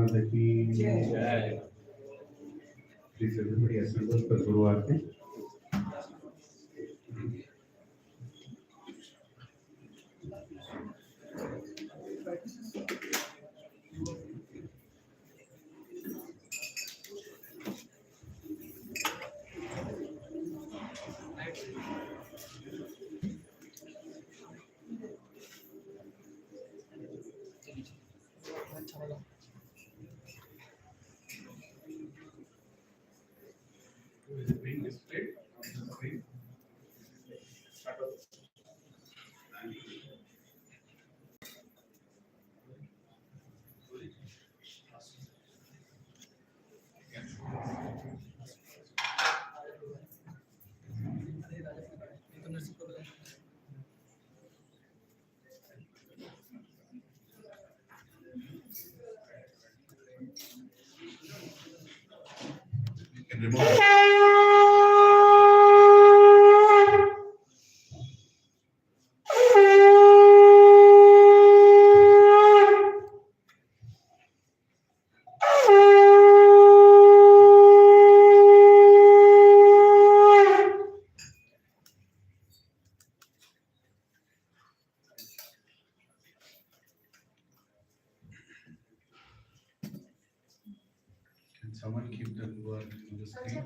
प्रभुपाद की जय। Please everybody assemble for Guru Aarti. Is it being displayed on the screen? You can remove it. Can someone keep the word on the screen?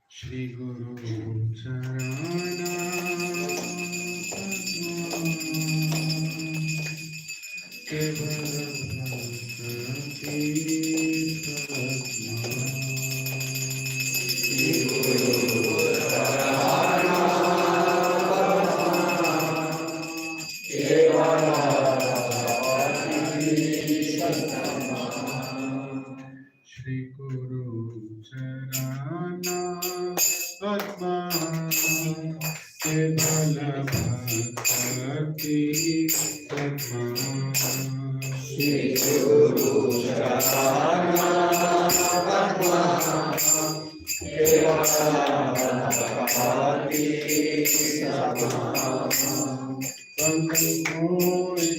Shri Guru Charana Kevala Bhakti Satma Shri Guru Charana Kevala Bhakti Satma Shri Guru Charana Atma Kevala Bhakti Satma Shri Guru Charana Atma Kevala Bhakti Satma Pankoi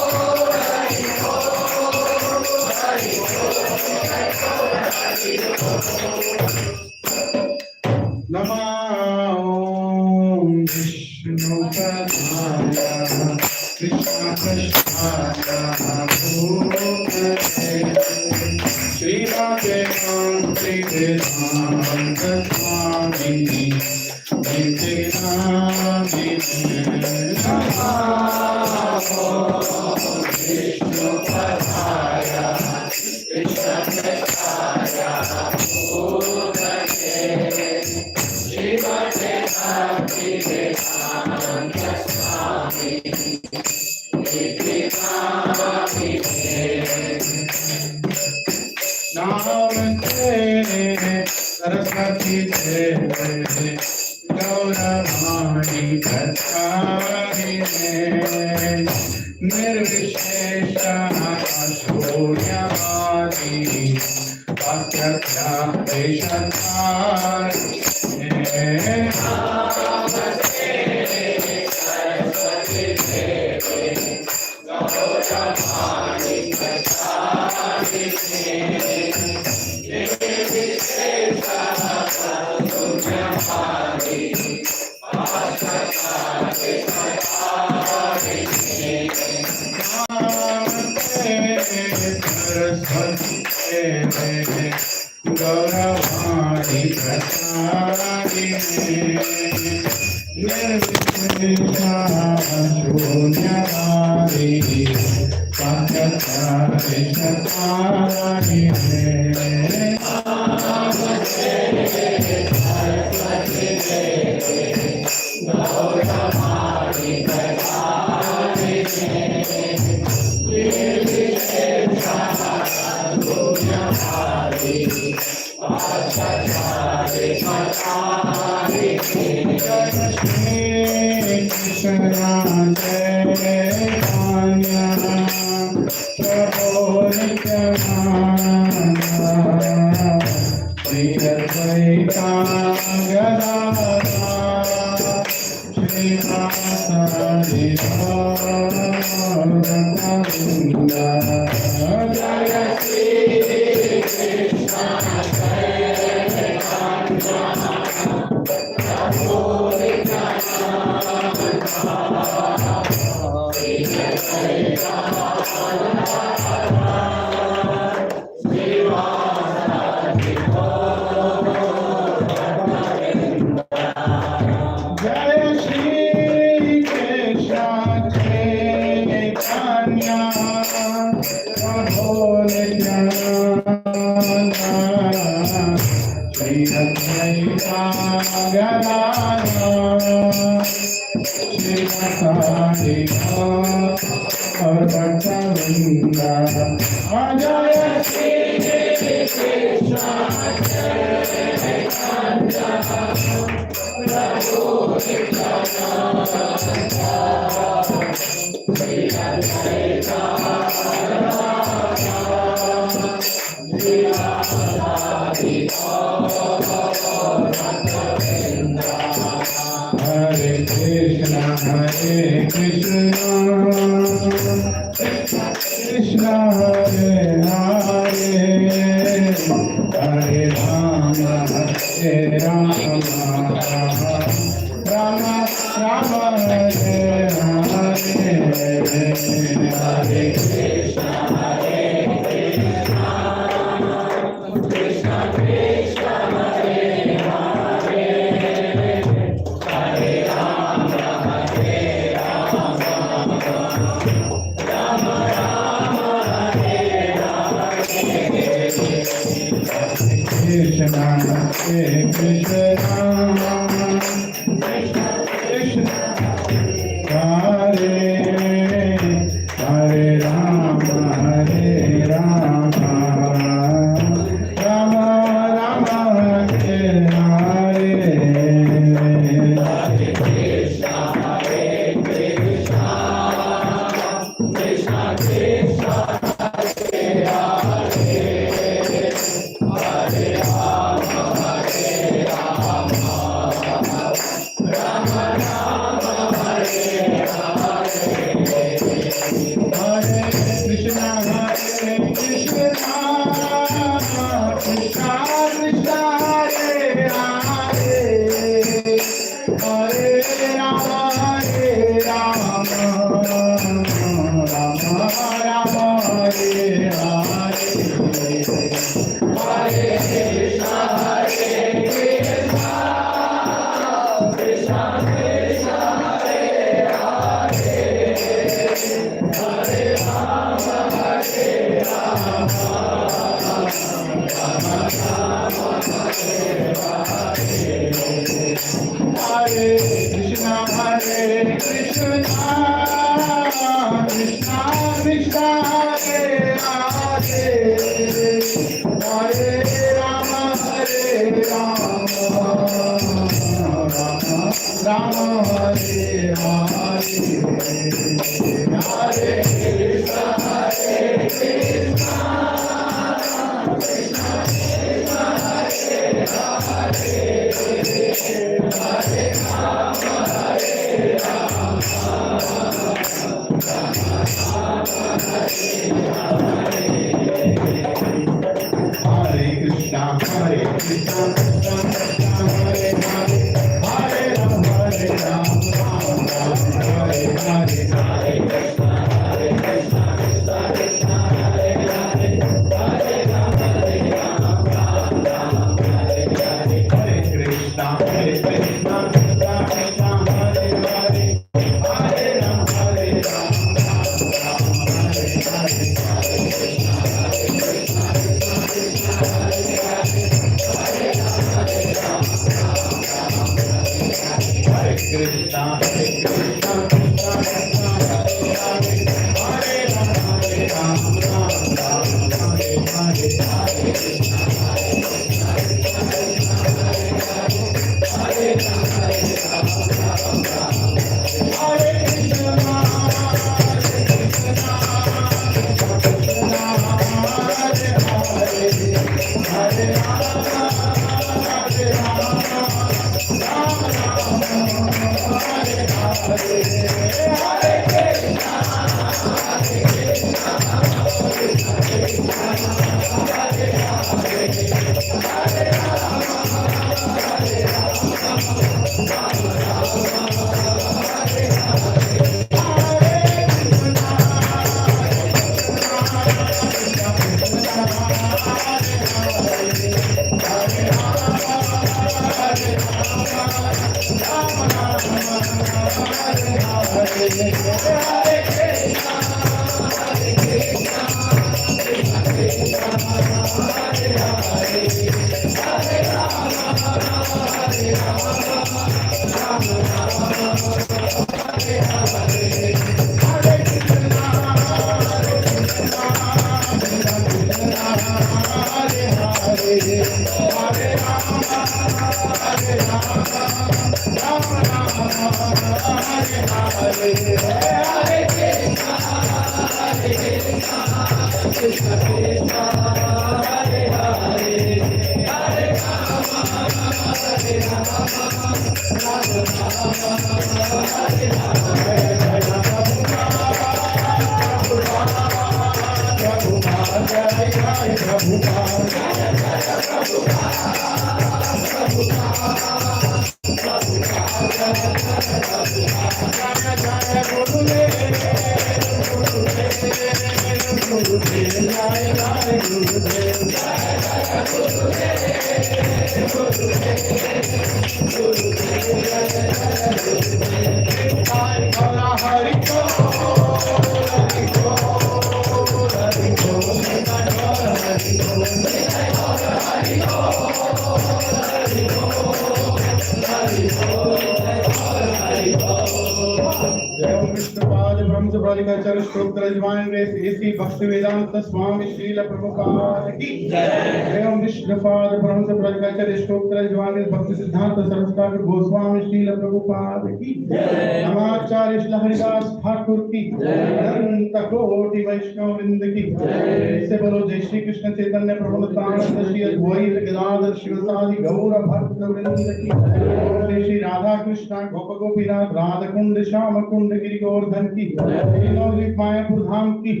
Bhakti Vedanta Swami Srila Prabhupada ki Jai. Om Vishnupada Brahma Prabhupada Stoktra Jwani Bhakti Siddhanta Saraswati Goswami Srila Prabhupada ki Jai. Namacharya Srila Haridas Thakur ki Jai. Ananta Koti Vaishnava Vrinda ki Jai. Se bolo Jai Shri Krishna Chaitanya Prabhu Nityananda Shri Advaita Gadadhar Shivasadi Gaura Bhakta Vrinda ki Jai. Shri Radha Krishna Gopa Gopinath Radha Kund Shama Kund Giri Govardhan ki Jai. Mayapur Dham ki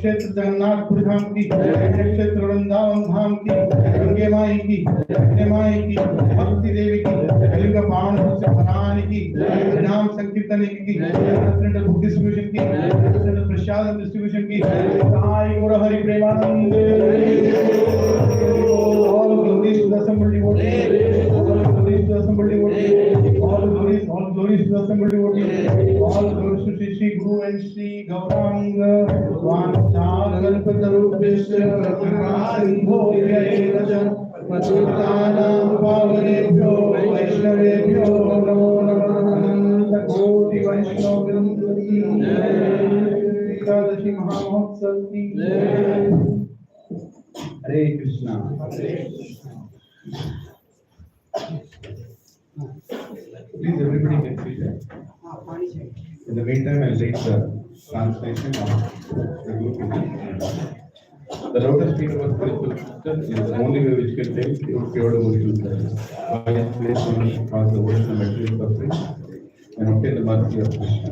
क्षेत्र जगन्नाथपुर धाम की क्षेत्र वृंदावन धाम की गंगे माई की माई की भक्ति देवी की कलियुग पावन से भराने की नाम संकीर्तन की बुक डिस्ट्रीब्यूशन की प्रसाद डिस्ट्रीब्यूशन की साई गौर Hari Premanand all glories to the assembled devotees all glories to the assembled devotees all glories to the assembled devotees all glories to Shri Guru and Shri Gauranga Vanchakalpatarubhyasya Brahmasindhobhyaivacha Pachitanam Pavanebhyo Vaishnavebhyo Namo Namaha वैष्णव वृंद की एकादशी महामहोत्सव की हरे Krishna. Please everybody can sit. In the meantime, I'll read the translation of the group. The lotus feet of a spiritual sister is the only way which can take pure devotional service. By its grace, we cause the world and material suffering and obtain the mercy of Krishna.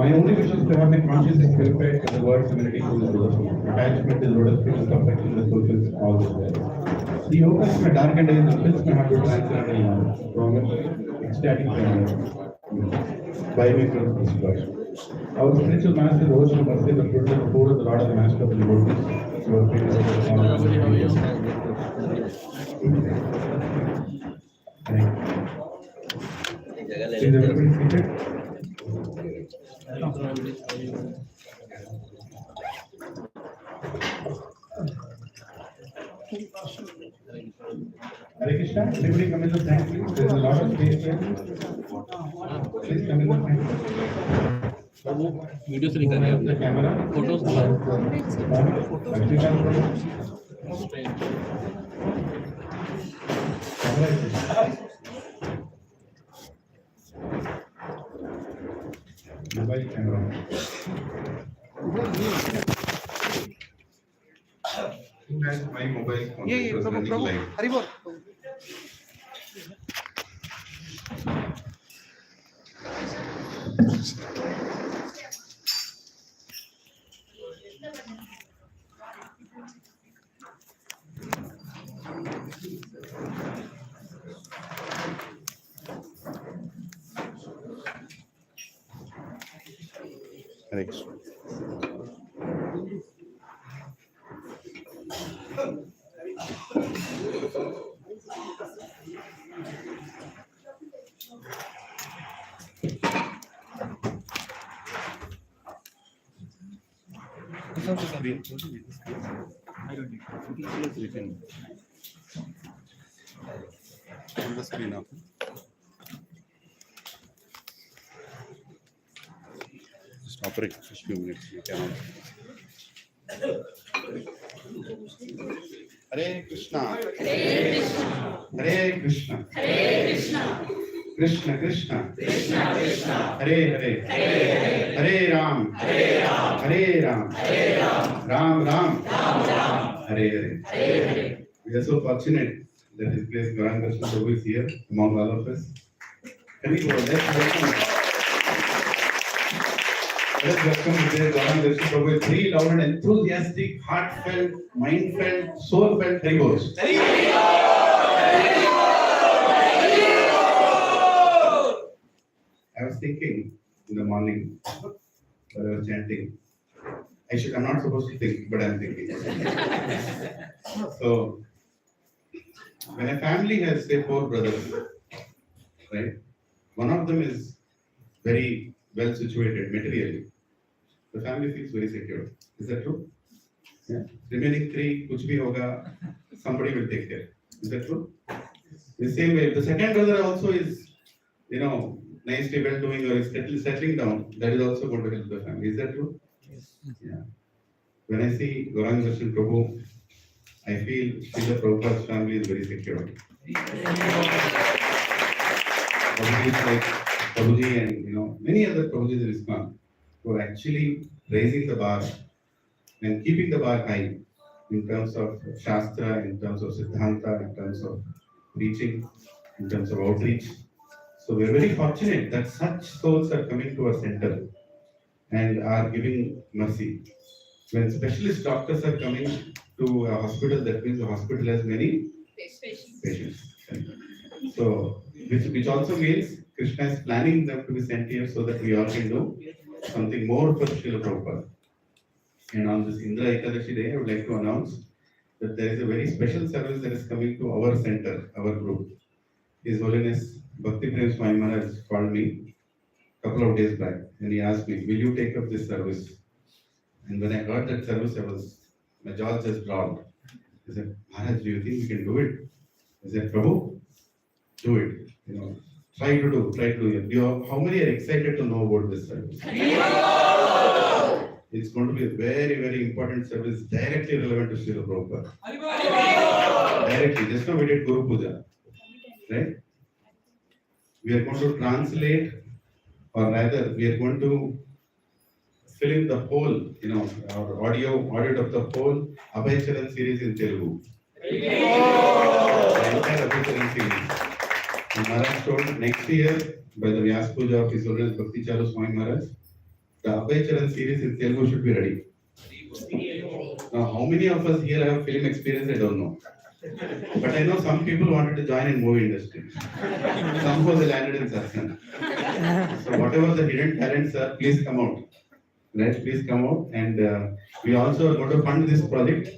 My only wish is to have my consciousness purified by the words emanating from the lotus feet. Attachment to the lotus feet is perfection that fulfills all the desires. He opens my darkened eyes and fills my heart with transcendental knowledge, from ecstatic pleasure by way from this verse. Our spiritual master, the Ocean Mercy, the fruit of the poor, the Lord of the Master of the devotees, your famous Is everybody seated? Hare Krishna, everybody come in the front, please. There is a lot of space here. Please come in the front. Video से निकाल रहे The camera. Photos Mobile camera. Who has my mobile phone? ये प्रभु हरि बोल Hare Krishna. The screen up. Just operate for a few minutes. You cannot. Hare Krishna. Hare Krishna. Krishna Krishna. Hare Hare. Hare Ram. Hare Ram. Ram Ram. Hare Hare. We are so fortunate that His Grace Gauranga Prabhu is here among all of us. Can we go? Let's welcome His Grace Gauranga Prabhu with three loud and enthusiastic, heartfelt, mind-felt, soul-felt Hari Bols. I was thinking in the morning while I was chanting. I'm not supposed to think, but I'm thinking. So, when a family has, say, 4 brothers, right? One of them is very well situated materially. The family feels very secure. Is that true? Yeah. Remaining 3, kuch bhi hoga, somebody will take care. Is that true? In the same way, the second brother also is, nicely well doing or is settling down. That is also going to help the family. Is that true? Yes. Yeah. When I see Gauranga Prabhu, I feel Srila Prabhupada's family is very secure. Prabhuji like Prabhuji and many other Prabhujis in ISKCON who are actually raising the bar and keeping the bar high in terms of Shastra, in terms of Siddhanta, in terms of preaching, in terms of outreach. So we are very fortunate that such souls are coming to our center and are giving mercy. When specialist doctors are coming to a hospital, that means the hospital has many patients. So, which also means Krishna is planning them to be sent here so that we all can do something more for Srila Prabhupada. And on this Indra Ekadashi day, I would like to announce that there is a very special service that is coming to our center, our group. His Holiness Bhakti Prem Swami Maharaj called me a couple of days back and he asked me, will you take up this service? And when I heard that service, my jaw just dropped. I said, Maharaj, do you think we can do it? I said, Prabhu, do it. Try to do it. How many are excited to know about this service? It's going to be a very, very important service, directly relevant to Srila Prabhupada. Directly, just now we did Guru Puja, right? We are going to translate, or rather, we are going to fill in the whole, our audio of the whole Abhay Charan series in Telugu. The entire Abhay Charan series. And Maharaj told next year, by the Vyas Puja of His Holiness Bhakti Charu Swami Maharaj, the Abhay Charan series in Telugu should be ready. Now, how many of us here have film experience, I don't know. But I know some people wanted to join in movie industry. Some of them landed in Darshan. So whatever the hidden talents are, please come out. Right? Please come out. And we also are going to fund this project.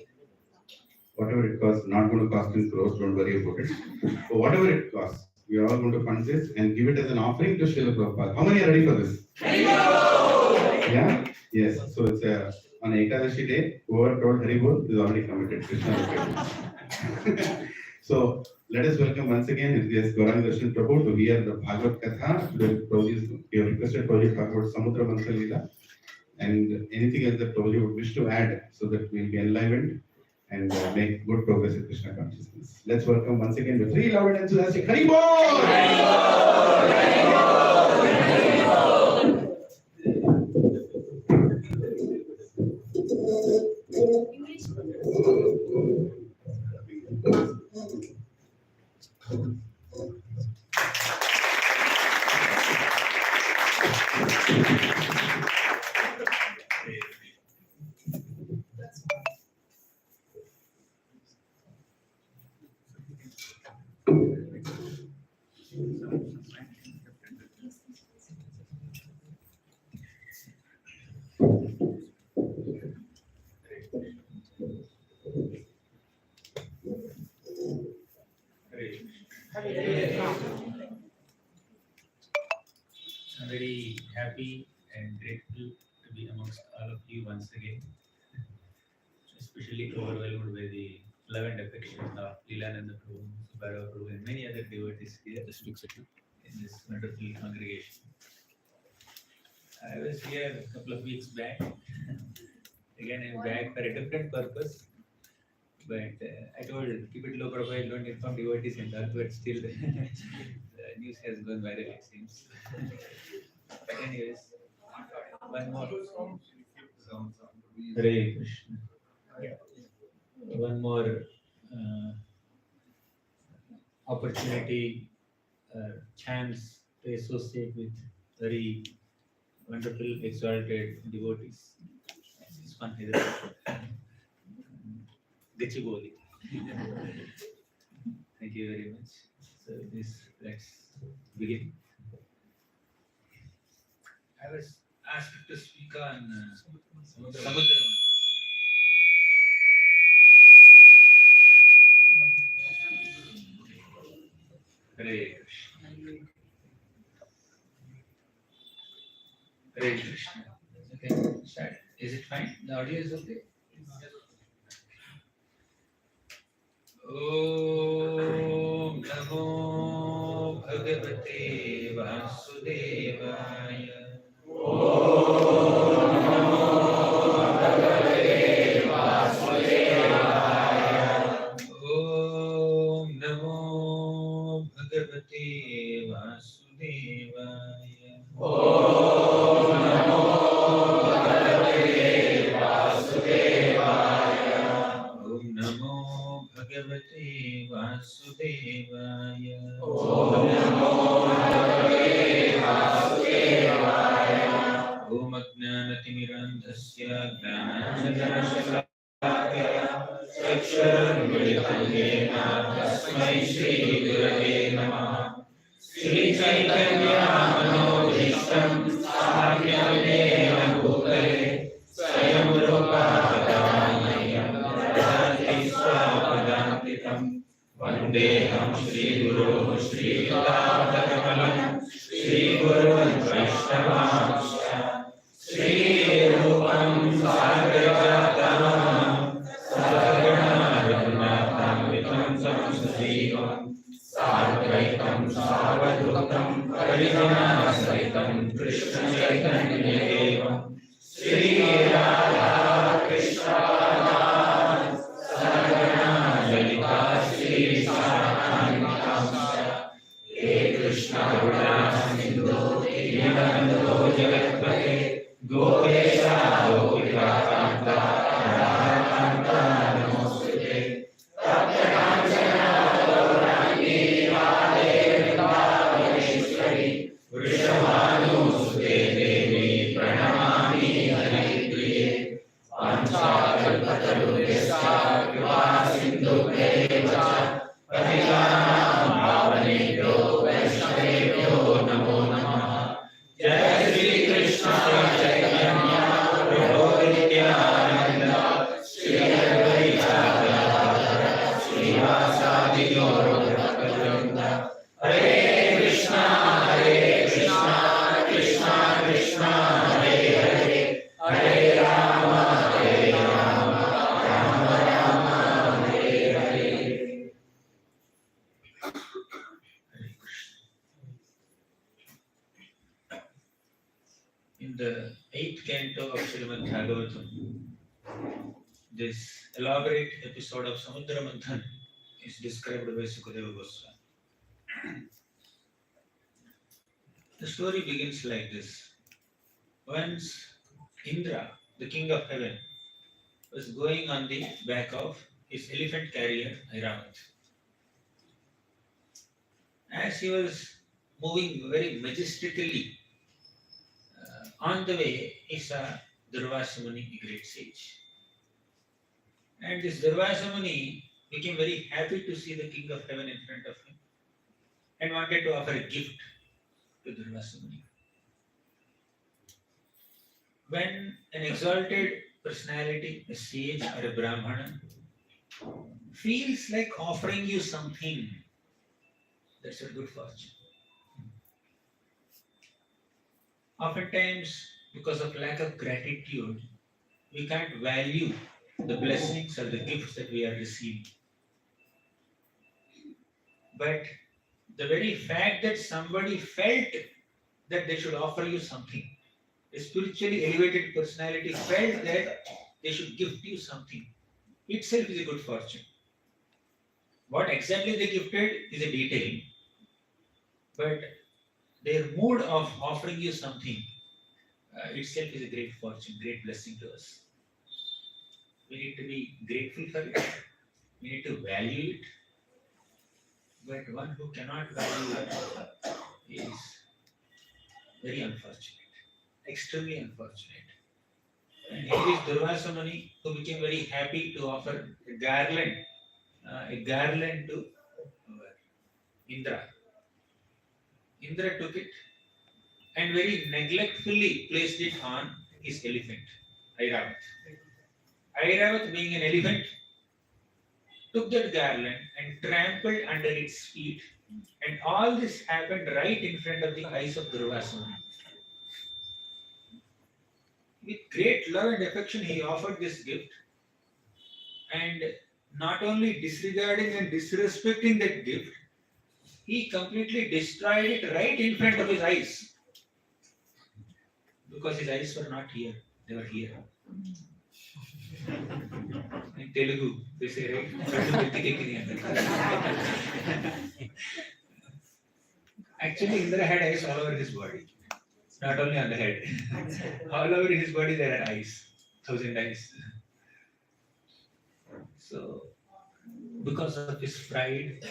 Whatever it costs, not going to cost in crores, don't worry about it. So whatever it costs, we are all going to fund this and give it as an offering to Srila Prabhupada. How many are ready for this? Yeah? Yes. So it's on Ekadashi day, whoever told Haribol is already committed. Krishna. So let us welcome once again His Gauranga Darshan Prabhu to hear the Bhagavad Katha. We have requested Prabhuji to talk about Samudra, Manthan, Lila, and anything else that Prabhuji would wish to add so that we will be enlivened and make good progress in Krishna consciousness. Let's welcome once again with three loud and enthusiastic Haribol! I'm very happy and grateful to be amongst all of you once again, especially overwhelmed by the love and affection of Lila and the Prabhu, Subhara Prabhu, and many other devotees here in this wonderful congregation. I was here a couple of weeks back. Again, I'm back for a different purpose. But I told keep it low profile, don't inform devotees and all, but still the news has gone viral, it seems. But anyways, one more. Hare Krishna. One more opportunity, chance to associate with very wonderful, exalted devotees. It's fun. Gachiboli. Thank you very much. So let's begin. I was asked to speak on Samudra. Hare Krishna. Hare Krishna. Okay, start. Is it fine? The audio is okay? Om Namo Bhagavate Vasudevaya. Om Namo Bhagavate Vasudevaya. Om Namo Bhagavate Vasudevaya. Om Namo Bhagavate Vasudevaya. Om Namo Bhagavate Vasudevaya. Om Namo Bhagavate Vasudevaya. Om Ajnanatimmirandhasya Gnananjana Chakshurunmilitam Yena Tasmai Shri Gurave Namaha. Shri Chaitanya Manobhishtam Stharyam Yena Bhutale Swayam Rupa Padamaya Radhati Swapadantitam Vandeham Shri Guru Shri Radhakamalam Shri Guru Vaishnavamsya Shri Rupam Sagrajatam Sargana Raghunatham Vitam Samsajivam Sarvaitam Sarvadhutam Krishna Chaitanya देवं श्री राधा कृष्ण सहगना ललिता श्री हे कृष्ण करुणा सिंधु दीनबंधो जगत्पते गोपेशा गोपिका कांता राधा कांता नमोस्तुते तप्त कांचना गौरांगी राधे वृंदावनेश्वरी वृषभानुसुते देवी प्रणमामि हरिप्रिये वाञ्छाकल्पतरुभ्यश्च कृपा सिन्धुभ्येव च पतितानां पावनेभ्यो वैष्णवेभ्यो नमो नमः। जय श्री कृष्ण चैतन्य प्रभु नित्यानंद श्री अद्वैत गदाधर श्रीवासादि गौर भक्तवृंद। हरे Krishna Krishna Krishna Hare Hare Hare Ram Ram Ram Hare Hare. In the 8th canto of Srimad Bhagavatam, this elaborate episode of Samudra Manthan is described by Sukadeva Goswami. The story begins like this. Once Indra, the king of heaven, was going on the back of his elephant carrier Airavat. As he was moving very majestically on the way, he saw Durvasa Muni, a great sage. And this Durvasa Muni became very happy to see the king of heaven in front of him and wanted to offer a gift to Durvasa Muni. When an exalted personality, a sage or a Brahmana, feels like offering you something, that's a good fortune. Oftentimes, because of lack of gratitude, we can't value the blessings or the gifts that we are receiving. But the very fact that somebody felt that they should offer you something, a spiritually elevated personality felt that they should gift you something, itself is a good fortune. What exactly they gifted is a detail, but their mood of offering you something itself is a great fortune, great blessing to us. We need to be grateful for it. We need to value it. But one who cannot value it is very unfortunate, extremely unfortunate. And here is Durvasa Muni, who became very happy to offer a garland to Indra. Indra took it and very neglectfully placed it on his elephant, Airavat. Airavat, being an elephant, took that garland and trampled under its feet, and all this happened right in front of the eyes of Durvasa Muni. With great love and affection, he offered this gift, and not only disregarding and disrespecting that gift, he completely destroyed it right in front of his eyes. Because his eyes were not here, they were here. In Telugu, they say, right? Actually, Indra had eyes all over his body, not only on the head. All over his body there are eyes, 1,000 eyes. So, because of his pride,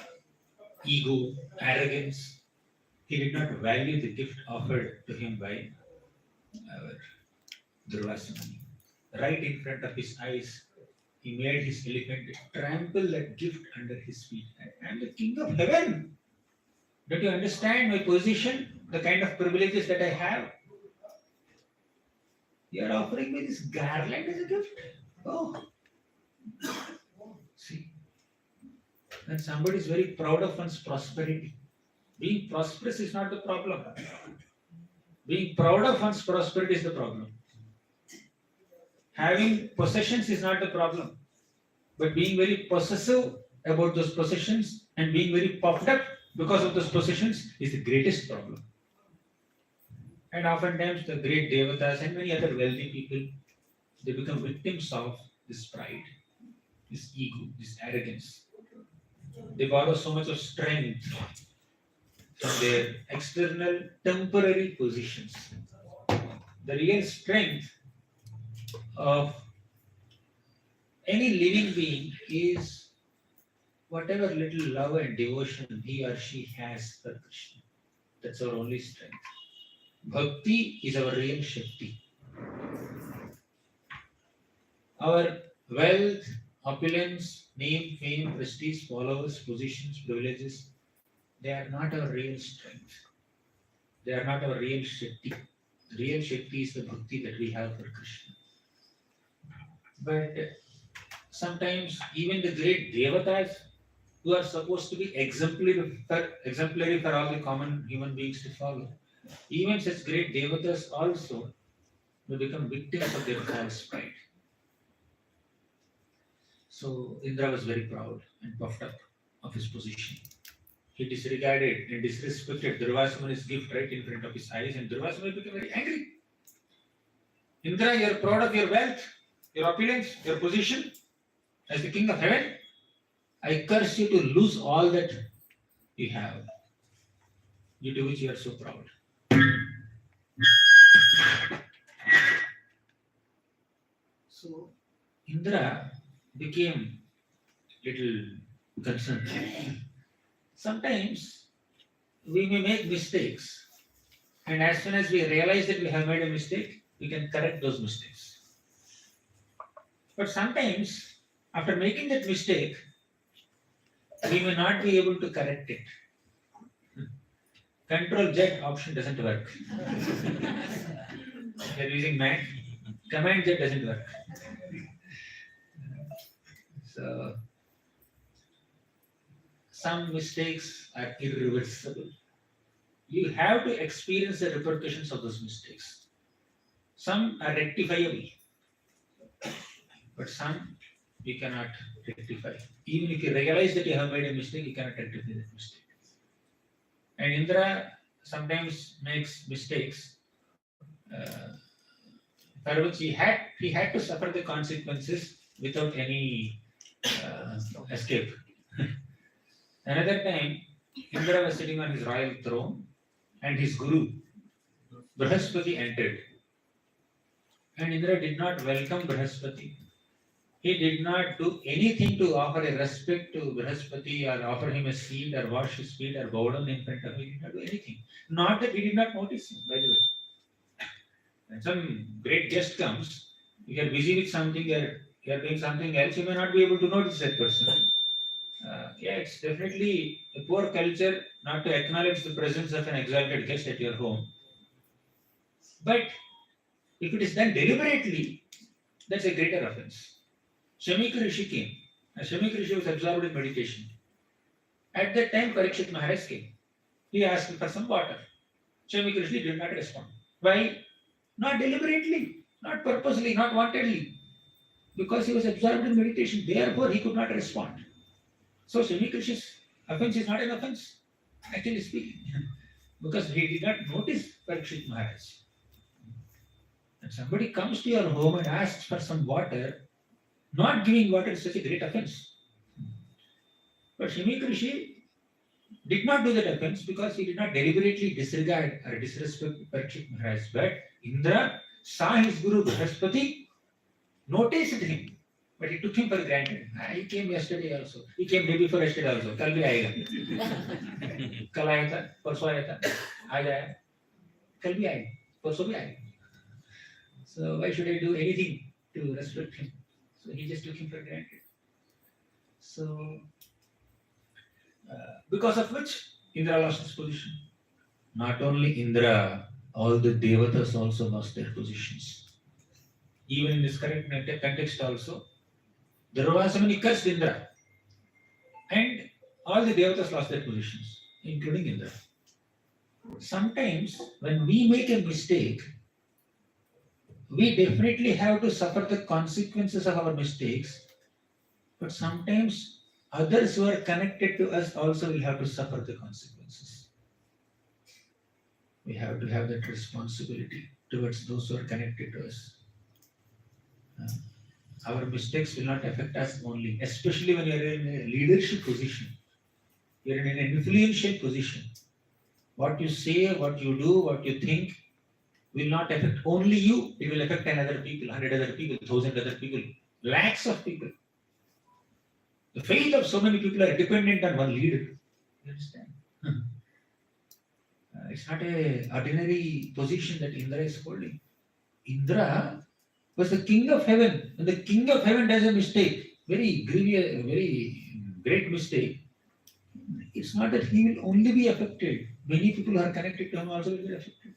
ego, arrogance, he did not value the gift offered to him by our Durvasa Muni. Right in front of his eyes, he made his elephant trample that gift under his feet. I am the king of heaven. Don't you understand my position, the kind of privileges that I have? You are offering me this garland as a gift? Oh. See, when somebody is very proud of one's prosperity, being prosperous is not the problem. Being proud of one's prosperity is the problem. Having possessions is not the problem. But being very possessive about those possessions and being very puffed up because of those possessions is the greatest problem. And oftentimes the great devatas and many other wealthy people, they become victims of this pride, this ego, this arrogance. They borrow so much of strength from their external temporary positions. The real strength of any living being is whatever little love and devotion he or she has for Krishna. That's our only strength. Bhakti is our real Shakti. Our wealth, opulence, name, fame, prestige, followers, positions, privileges, they are not our real strength. They are not our real Shakti. The real Shakti is the Bhakti that we have for Krishna. But sometimes even the great devatas who are supposed to be exemplary for all the common human beings to follow, even such great devatas also will become victims of their false pride. So Indra was very proud and puffed up of his position. He disregarded and disrespected Durvasamuni's gift right in front of his eyes, and Durvasamuni became very angry. Indra, you are proud of your wealth, your opulence, your position as the king of heaven. I curse you to lose all that you have, due to which you are so proud. So Indra became little concerned. Sometimes we may make mistakes, and as soon as we realize that we have made a mistake, we can correct those mistakes. But sometimes, after making that mistake, we may not be able to correct it. Control Z option doesn't work. You're using Mac, Command Z doesn't work. So, some mistakes are irreversible. You have to experience the repercussions of those mistakes. Some are rectifiable, but some you cannot rectify. Even if you realize that you have made a mistake, you cannot rectify that mistake. And Indra sometimes makes mistakes for which he had to suffer the consequences without any escape. Another time, Indra was sitting on his royal throne, and his guru, Brihaspati, entered. And Indra did not welcome Brihaspati. He did not do anything to offer a respect to Brihaspati or offer him a seat or wash his feet or bow down in front of him. He did not do anything. Not that he did not notice him, by the way. When some great guest comes, if you are busy with something, you are doing something else, you may not be able to notice that person. Yeah, it's definitely a poor culture not to acknowledge the presence of an exalted guest at your home. But if it is done deliberately, that's a greater offense. Shamika Rishi came. Shamika Rishi was absorbed in meditation. At that time, Parikshit Maharaj came. He asked for some water. Shamika Rishi did not respond. Why? Not deliberately, not purposely, not wantedly. Because he was absorbed in meditation. Therefore, he could not respond. So Shamika Rishi's offense is not an offense, actually speaking. Because he did not notice Parikshit Maharaj. When somebody comes to your home and asks for some water, not giving water is such a great offense. But Shamika Rishi did not do that offense because he did not deliberately disregard or disrespect Parikshit Maharaj. But Indra saw his guru Brihaspati, noticed him, but he took him for granted. He came yesterday also. He came day before yesterday also. Kal bhi aayega. Kal aaya tha, parso aaya tha, aaj aaya. Kal bhi aayega, parso bhi aayega. So why should I do anything to respect him? So he just took him for granted. So because of which Indra lost his position. Not only Indra, all the devatas also lost their positions. Even in this current context also, Durvasamuni cursed Indra. And all the devatas lost their positions, including Indra. Sometimes when we make a mistake, we definitely have to suffer the consequences of our mistakes, but sometimes others who are connected to us also will have to suffer the consequences. We have to have that responsibility towards those who are connected to us. Our mistakes will not affect us only, especially when you are in a leadership position. You are in an influential position. What you say, what you do, what you think will not affect only you. It will affect 10 other people, 100 other people, 1,000 other people, lakhs of people. The fate of so many people are dependent on one leader. You understand? It's not a ordinary position that Indra is holding. Indra was the king of heaven. When the king of heaven does a mistake, very grievous, very great mistake, it's not that he will only be affected. Many people who are connected to him also will be affected.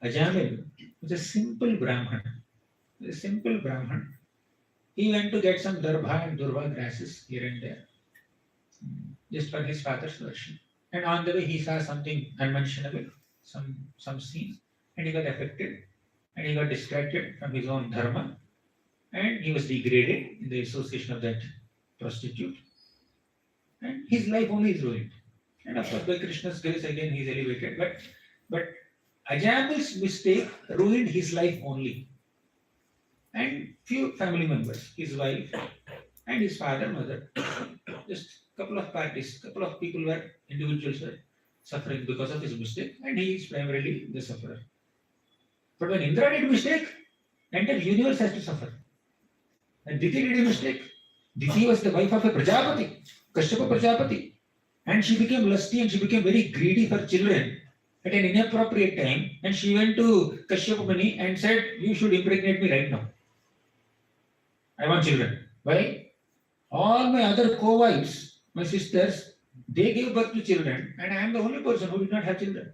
Ajamil was a simple Brahman. A simple Brahman. He went to get some darbha and durva grasses here and there, just for his father's worship. And on the way, he saw something unmentionable, some scene, and he got affected, and he got distracted from his own dharma, and he was degraded in the association of that prostitute, and his life only is ruined. And of course, by Krishna's grace, again he is elevated. But Ajamil's mistake ruined his life only, and few family members, his wife, and his father, mother, just couple of parties, couple of people were individuals were suffering because of his mistake, and he is primarily the sufferer. But when Indra did mistake, entire universe has to suffer. And Diti did a mistake. Diti was the wife of a Prajapati, Kashyapa Prajapati, and she became lusty and she became very greedy for children at an inappropriate time, and she went to Kashyapa Muni and said, "You should impregnate me right now. I want children." Why? All my other co-wives, my sisters, they gave birth to children, and I am the only person who did not have children.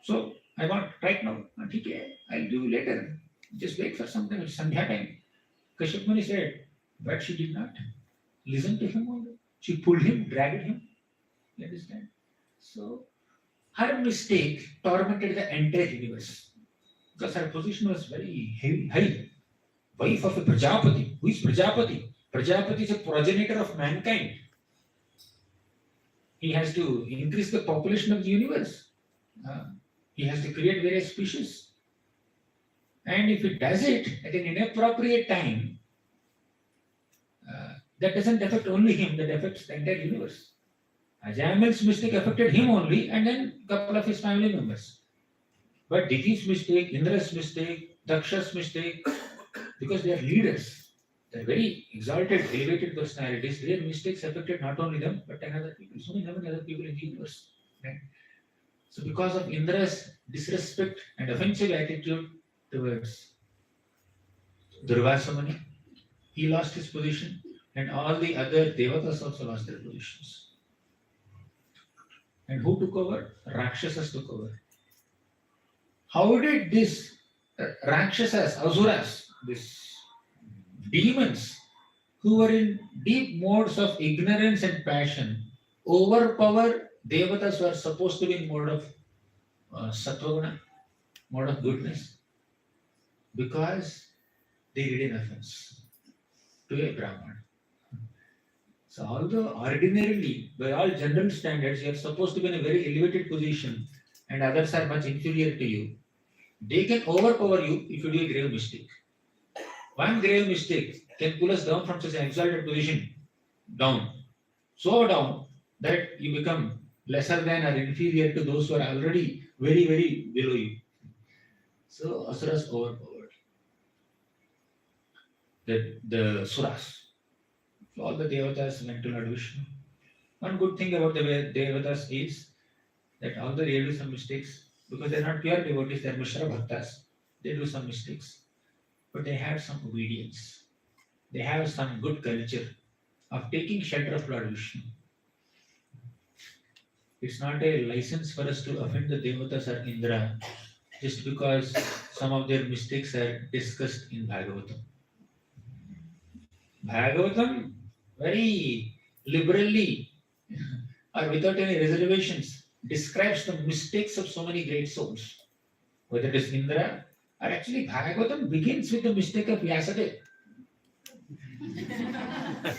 So I want right now. Okay, I'll do later. Just wait for some time. It's Sandhya time. Kashyap Muni said, but she did not listen to him only. She pulled him, dragged him. You understand? So her mistake tormented the entire universe because her position was very heavy, high. Wife of a Prajapati. Who is Prajapati? Prajapati is a progenitor of mankind. He has to increase the population of the universe. He has to create various species. And if he does it at an inappropriate time, that doesn't affect only him, that affects the entire universe. Ajamil's mistake affected him only, and then a couple of his family members. But Diti's mistake, Indra's mistake, Daksha's mistake, because they are leaders, they are very exalted, elevated personalities, their mistakes affected not only them, but 10 other people, so many other people in the universe. Right? So because of Indra's disrespect and offensive attitude towards Durvasa Muni, he lost his position, and all the other devatas also lost their positions. And who took over? Rakshasas took over. How did this Rakshasas, Asuras, these demons who were in deep modes of ignorance and passion overpower devatas who are supposed to be in mode of sattva, mode of goodness? Because they did an offense to a Brahman. So although ordinarily, by all general standards, you are supposed to be in a very elevated position and others are much inferior to you, they can overpower you if you do a grave mistake. One grave mistake can pull us down from such an exalted position, down, so down that you become lesser than or inferior to those who are already very, very below you. So Asuras overpowered the Suras. So all the Devatas went to Lord Vishnu. One good thing about the Devatas is that although they do some mistakes, because they are not pure devotees, they are Mishra Bhaktas, they do some mistakes. But they have some obedience. They have some good culture of taking shelter of Lord Vishnu. It's not a license for us to offend the Devatas or Indra just because some of their mistakes are discussed in Bhagavatam. Bhagavatam very liberally or without any reservations describes the mistakes of so many great souls. Whether it is Indra or actually Bhagavatam begins with the mistake of Vyasadeva.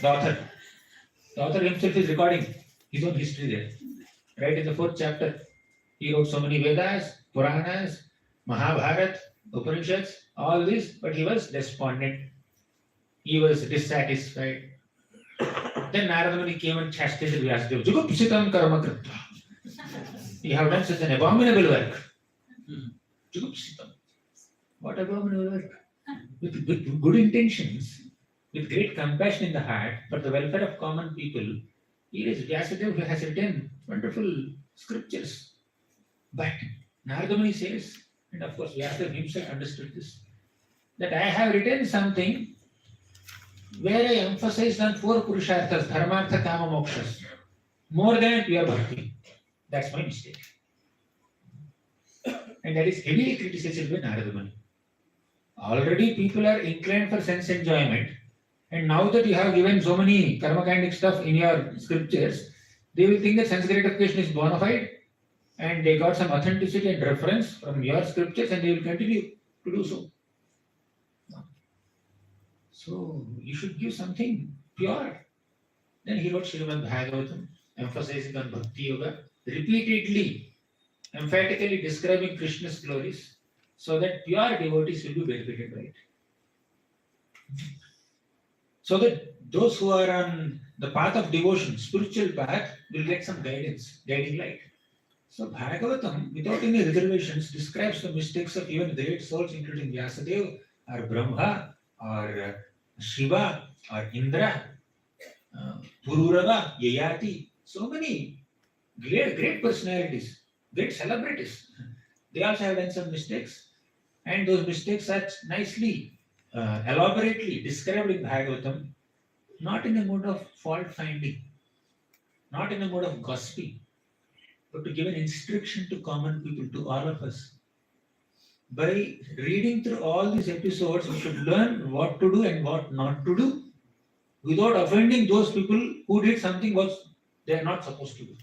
The author himself is recording his own history there. Right in the 4th chapter, He wrote so many Vedas, Puranas, Mahabharata, Upanishads, all this, but he was despondent. He was dissatisfied. Then Narada Muni came and chastised Vyasadeva. Jugupsitam karma kritva. You have done such an abominable work. Jugupsitam. What abominable work? With good intentions, with great compassion in the heart for the welfare of common people, here is Vyasadeva who has written wonderful scriptures. But Narada Muni says, and of course Vyasadeva himself understood this, that I have written something where I emphasized on 4 Purusharthas, Dharmartha, Kama, Mokshas, more than pure bhakti. That's my mistake. And that is heavily criticized by Narada Muni. Already people are inclined for sense enjoyment, and now that you have given so many karma-kindic stuff in your scriptures, they will think that sense gratification is bona fide, and they got some authenticity and reference from your scriptures, and they will continue to do so. So you should give something pure. Then he wrote Srimad Bhagavatam, emphasizing on Bhakti Yoga, repeatedly, emphatically describing Krishna's glories, so that pure devotees will be benefited by it. So that those who are on the path of devotion, spiritual path, will get some guidance, guiding light. So Bhagavatam, without any reservations, describes the mistakes of even great souls, including Vyasadeva, or Brahma, or Shiva, or Indra, Pururava, Yayati, so many great personalities, great celebrities. They also have done some mistakes, and those mistakes are nicely, elaborately described in Bhagavatam, not in a mode of fault finding, not in a mode of gossiping, but to give an instruction to common people, to all of us. By reading through all these episodes, we should learn what to do and what not to do, without offending those people who did something what they are not supposed to do.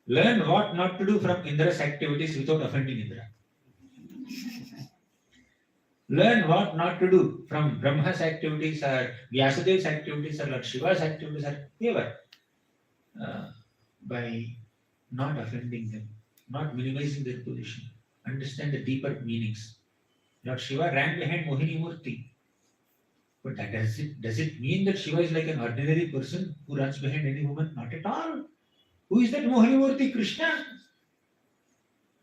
Learn what not to do from Indra's activities without offending Indra. Learn what not to do from Brahma's activities or Vyasadeva's activities or Lord Shiva's activities or whoever, by not offending them, not minimizing their position. Understand the deeper meanings. Lord Shiva ran behind Mohini Murti. But that does it mean that Shiva is like an ordinary person who runs behind any woman? Not at all. Who is that Mohini Murti? Krishna.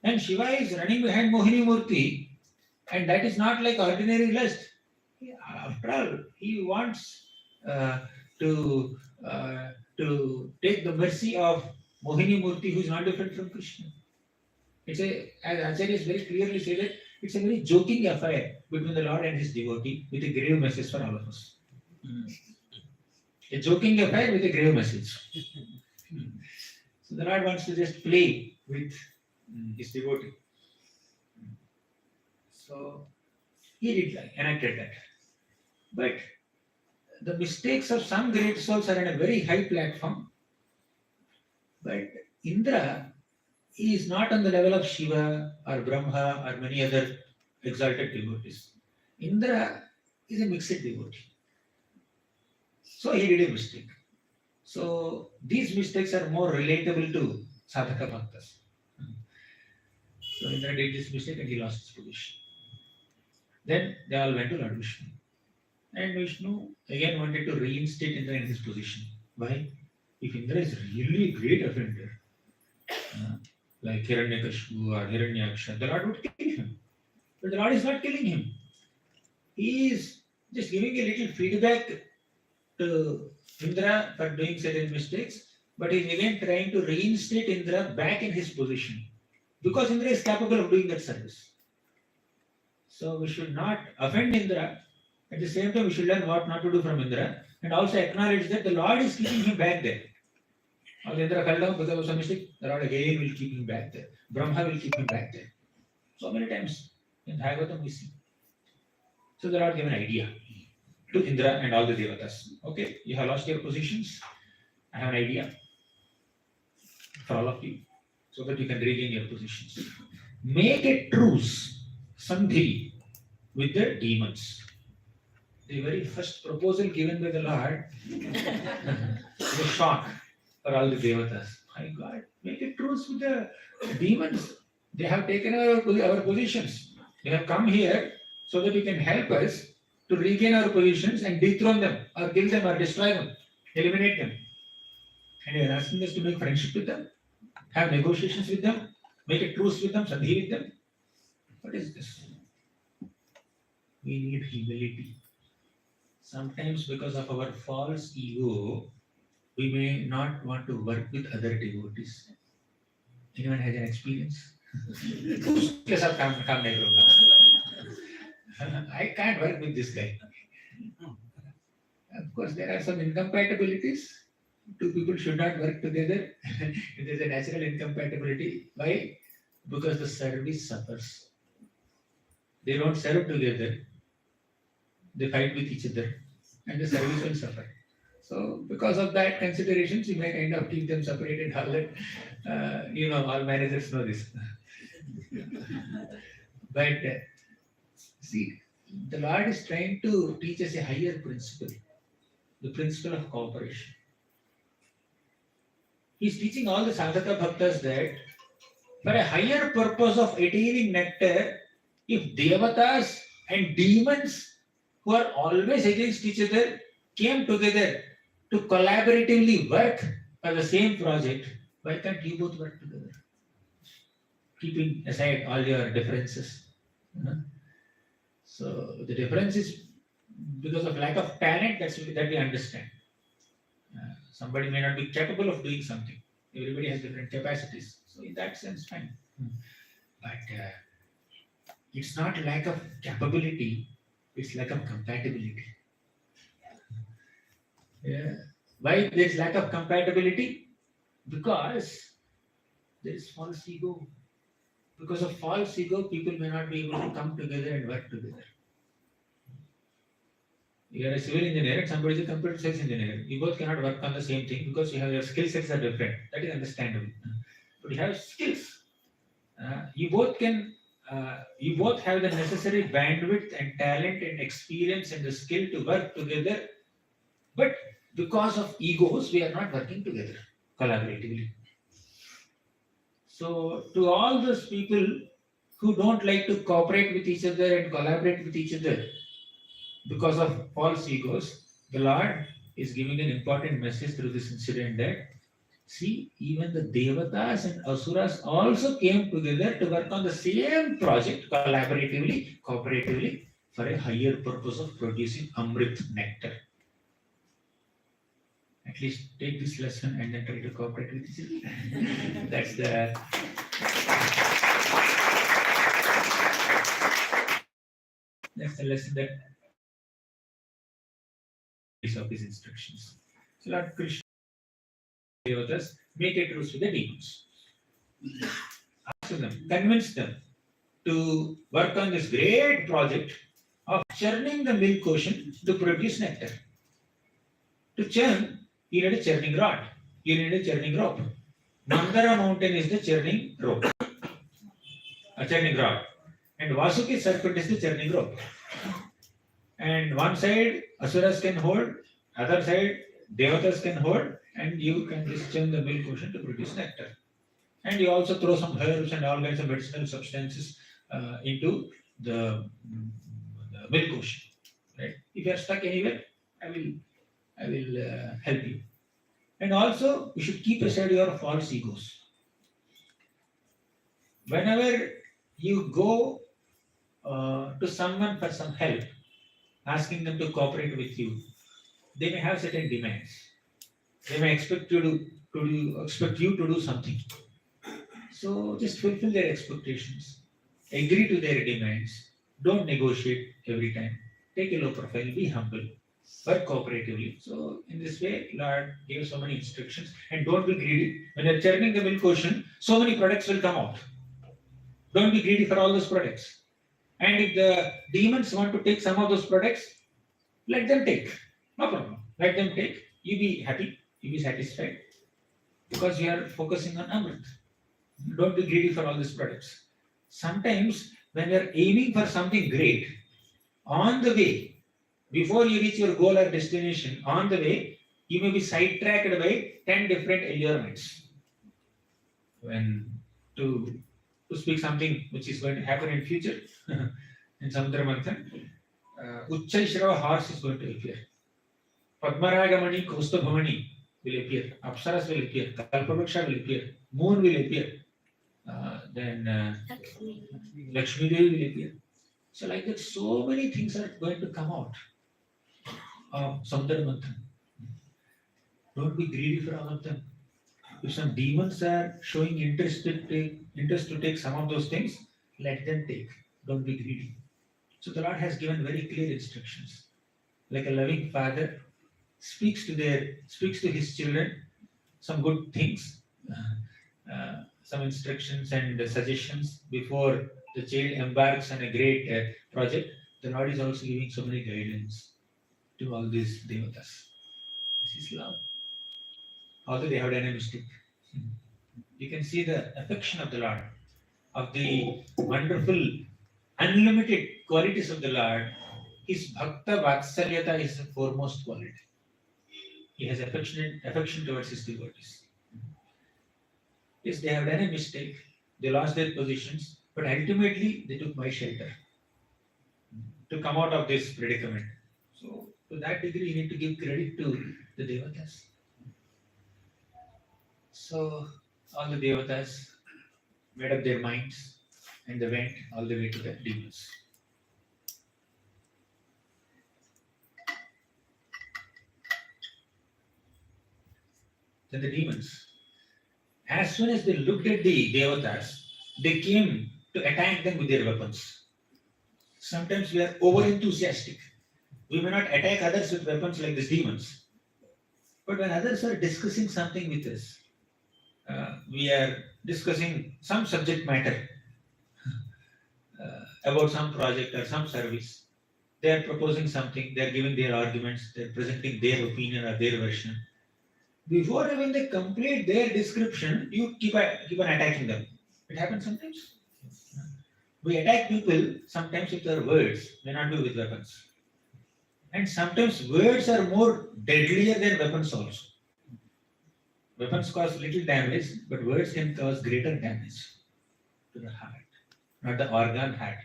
And Shiva is running behind Mohini Murti, and that is not like ordinary lust. After all, he wants to take the mercy of Mohini Murti, who is not different from Krishna. It's as Acharyas very clearly say that it's a very joking affair between the Lord and his devotee, with a grave message for all of us. A joking affair with a grave message. So the Lord wants to just play with his devotee. So he enacted that. But the mistakes of some great souls are on a very high platform. But Indra is not on the level of Shiva or Brahma or many other exalted devotees. Indra is a mixed devotee. So he did a mistake. So these mistakes are more relatable to sadhaka bhaktas. So Indra did this mistake and he lost his position. Then they all went to Lord Vishnu. And Vishnu again wanted to reinstate Indra in his position. Why? If Indra is really a great offender, like Hiranyakashipu or Hiranyaksha, the Lord would kill him. But the Lord is not killing him. He is just giving a little feedback to Indra for doing certain mistakes, but he is again trying to reinstate Indra back in his position, because Indra is capable of doing that service. So we should not offend Indra. At the same time, we should learn what not to do from Indra, and also acknowledge that the Lord is keeping him back there. Or Indra fell down because of some mistake, the Lord again will keep him back there. Brahma will keep him back there. So many times in Bhagavatam we see. So the Lord gave an idea to Indra and all the devatas. Okay, you have lost your positions. I have an idea for all of you, so that you can regain your positions. Make a truce, sandhi, with the demons. The very first proposal given by the Lord is a shock for all the devatas. My God, make a truce with the demons. They have taken our positions. They have come here so that you can help us to regain our positions and dethrone them, or kill them, or destroy them, eliminate them. And you are asking us to make friendship with them, have negotiations with them, make a truce with them, sandhi with them. What is this? We need humility. Sometimes, because of our false ego, we may not want to work with other devotees. Anyone has an experience? उसके साथ काम नहीं करूँगा. I can't work with this guy. Of course, there are some incompatibilities. Two people should not work together. There is a natural incompatibility. Why? Because the service suffers. They don't serve together. They fight with each other, and the service will suffer. So, because of that considerations, you may kind of keep them separated. All that, all managers know this. But see, the Lord is trying to teach us a higher principle, the principle of cooperation. He's teaching all the sadhaka bhaktas that for a higher purpose of attaining nectar, if devatas and demons who are always against each other came together to collaboratively work for the same project, why can't you both work together? Keeping aside all your differences. So the difference is because of lack of talent, that we understand. Somebody may not be capable of doing something. Everybody has different capacities. So in that sense, fine. But it's not lack of capability, it's lack of compatibility. Yeah. Why there is lack of compatibility? Because there is false ego. Because of false ego, people may not be able to come together and work together. You are a civil engineer and somebody is a computer science engineer. You both cannot work on the same thing because your skill sets are different. That is understandable. But you have skills. You both have the necessary bandwidth and talent and experience and the skill to work together. But because of egos, we are not working together collaboratively. So, to all those people who don't like to cooperate with each other and collaborate with each other because of false egos, the Lord is giving an important message through this incident that, see, even the devatas and asuras also came together to work on the same project collaboratively, cooperatively, for a higher purpose of producing Amrit nectar. At least take this lesson and then try to cooperate with each other. That's the lesson that is of his instructions. So Lord Krishna gave us, make a truce with the demons. Ask them, convince them to work on this great project of churning the milk ocean to produce nectar. To churn, you need a churning rod. You need a churning rope. Mandara mountain is the churning rope. A churning rod. And Vasuki serpent is the churning rope. And one side asuras can hold, other side devatas can hold, and you can just churn the milk ocean to produce nectar. And you also throw some herbs and all kinds of medicinal substances into the milk ocean. Right? If you are stuck anywhere, I will help you. And also, you should keep aside your false egos. Whenever you go to someone for some help, asking them to cooperate with you, they may have certain demands. They may expect you to do something. So just fulfill their expectations. Agree to their demands. Don't negotiate every time. Take a low profile. Be humble. Work cooperatively. So in this way, Lord gave so many instructions. And don't be greedy. When you're churning the milk ocean, so many products will come out. Don't be greedy for all those products. And if the demons want to take some of those products, let them take. No problem. Let them take. You be happy. You be satisfied. Because you are focusing on Amrit. Don't be greedy for all these products. Sometimes when you are aiming for something great, on the way, before you reach your goal or destination, on the way, you may be sidetracked by 10 different allurements. when to speak something which is going to happen in future in Samudra Manthan, Uchchaishrava horse is going to appear. Padmaragamani Kaustubhamani will appear. Apsaras will appear. Kalpavriksha will appear. Moon will appear. Then Lakshmi Devi will appear. So like that, so many things are going to come out of Samudra Manthan. Don't be greedy for all of them. If some demons are showing interest to take some of those things, let them take. Don't be greedy. So the Lord has given very clear instructions. Like a loving father speaks to his children some good things, some instructions and suggestions before the child embarks on a great project. The Lord is also giving so many guidance to all these devatas. This is love. Although they have done a mistake, you can see the affection of the Lord, of the wonderful, unlimited qualities of the Lord. His bhakta vatsalyata is the foremost quality. He has affection towards his devotees. Yes, they have done a mistake. They lost their positions, but ultimately they took my shelter to come out of this predicament. So, to that degree, you need to give credit to the devatas. So, all the devatas made up their minds and they went all the way to the demons. Then the demons, as soon as they looked at the devatas, they came to attack them with their weapons. Sometimes we are over enthusiastic. We may not attack others with weapons like these demons. But when others are discussing something with us, we are discussing some subject matter about some project or some service. They are proposing something, they are giving their arguments, they are presenting their opinion or their version. Before even they complete their description, you keep on attacking them. It happens sometimes. We attack people sometimes with our words, may not be with weapons. And sometimes words are more deadlier than weapons also. Weapons cause little damage, but words can cause greater damage to the heart. Not the organ heart,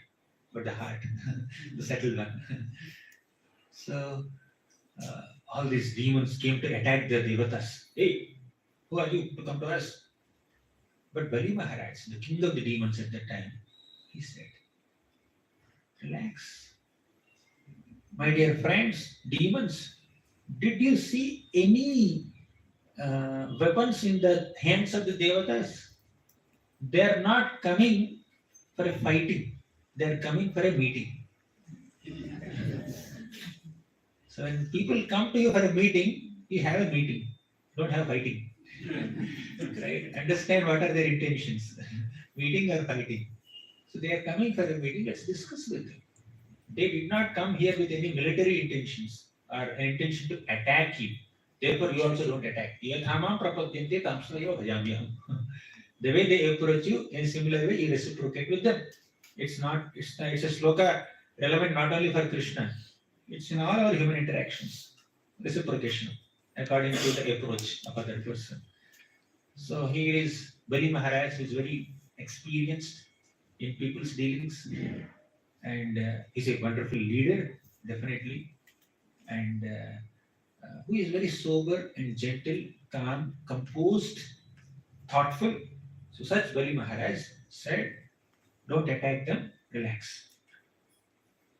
but the heart, the settled one. So, all these demons came to attack the devatas. Hey, who are you to come to us? But Bali Maharaj, the king of the demons at that time, he said, relax. My dear friends, demons, did you see any weapons in the hands of the devatas? They are not coming for a fighting. They are coming for a meeting. So when people come to you for a meeting, you have a meeting. Don't have fighting. Right? Understand what are their intentions. Meeting or fighting. So they are coming for a meeting. Let's discuss with them. They did not come here with any military intentions or an intention to attack you. Therefore, you also don't attack. The way they approach you, in a similar way, you reciprocate with them. It's a sloka relevant not only for Krishna, it's in all our human interactions. Reciprocation, according to the approach of other person. So here is Bali Maharaj, who is very experienced in people's dealings, and he's a wonderful leader, definitely, and who is very sober and gentle, calm, composed, thoughtful. So such Bali Maharaj said, don't attack them, relax.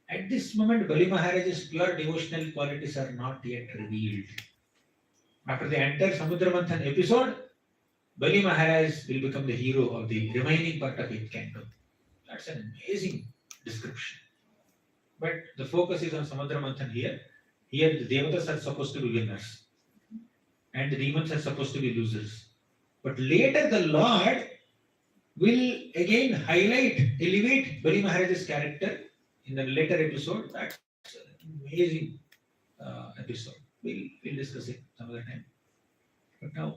At this moment, Bali Maharaj's pure devotional qualities are not yet revealed. After the entire Samudra Manthan episode, Bali Maharaj will become the hero of the remaining part of 8th canto. That's an amazing description. But the focus is on Samudra Manthan here. Here the devatas are supposed to be winners and the demons are supposed to be losers. But later the Lord will again elevate Bali Maharaj's character in the later episode. That's an amazing episode. We'll discuss it some other time. But now,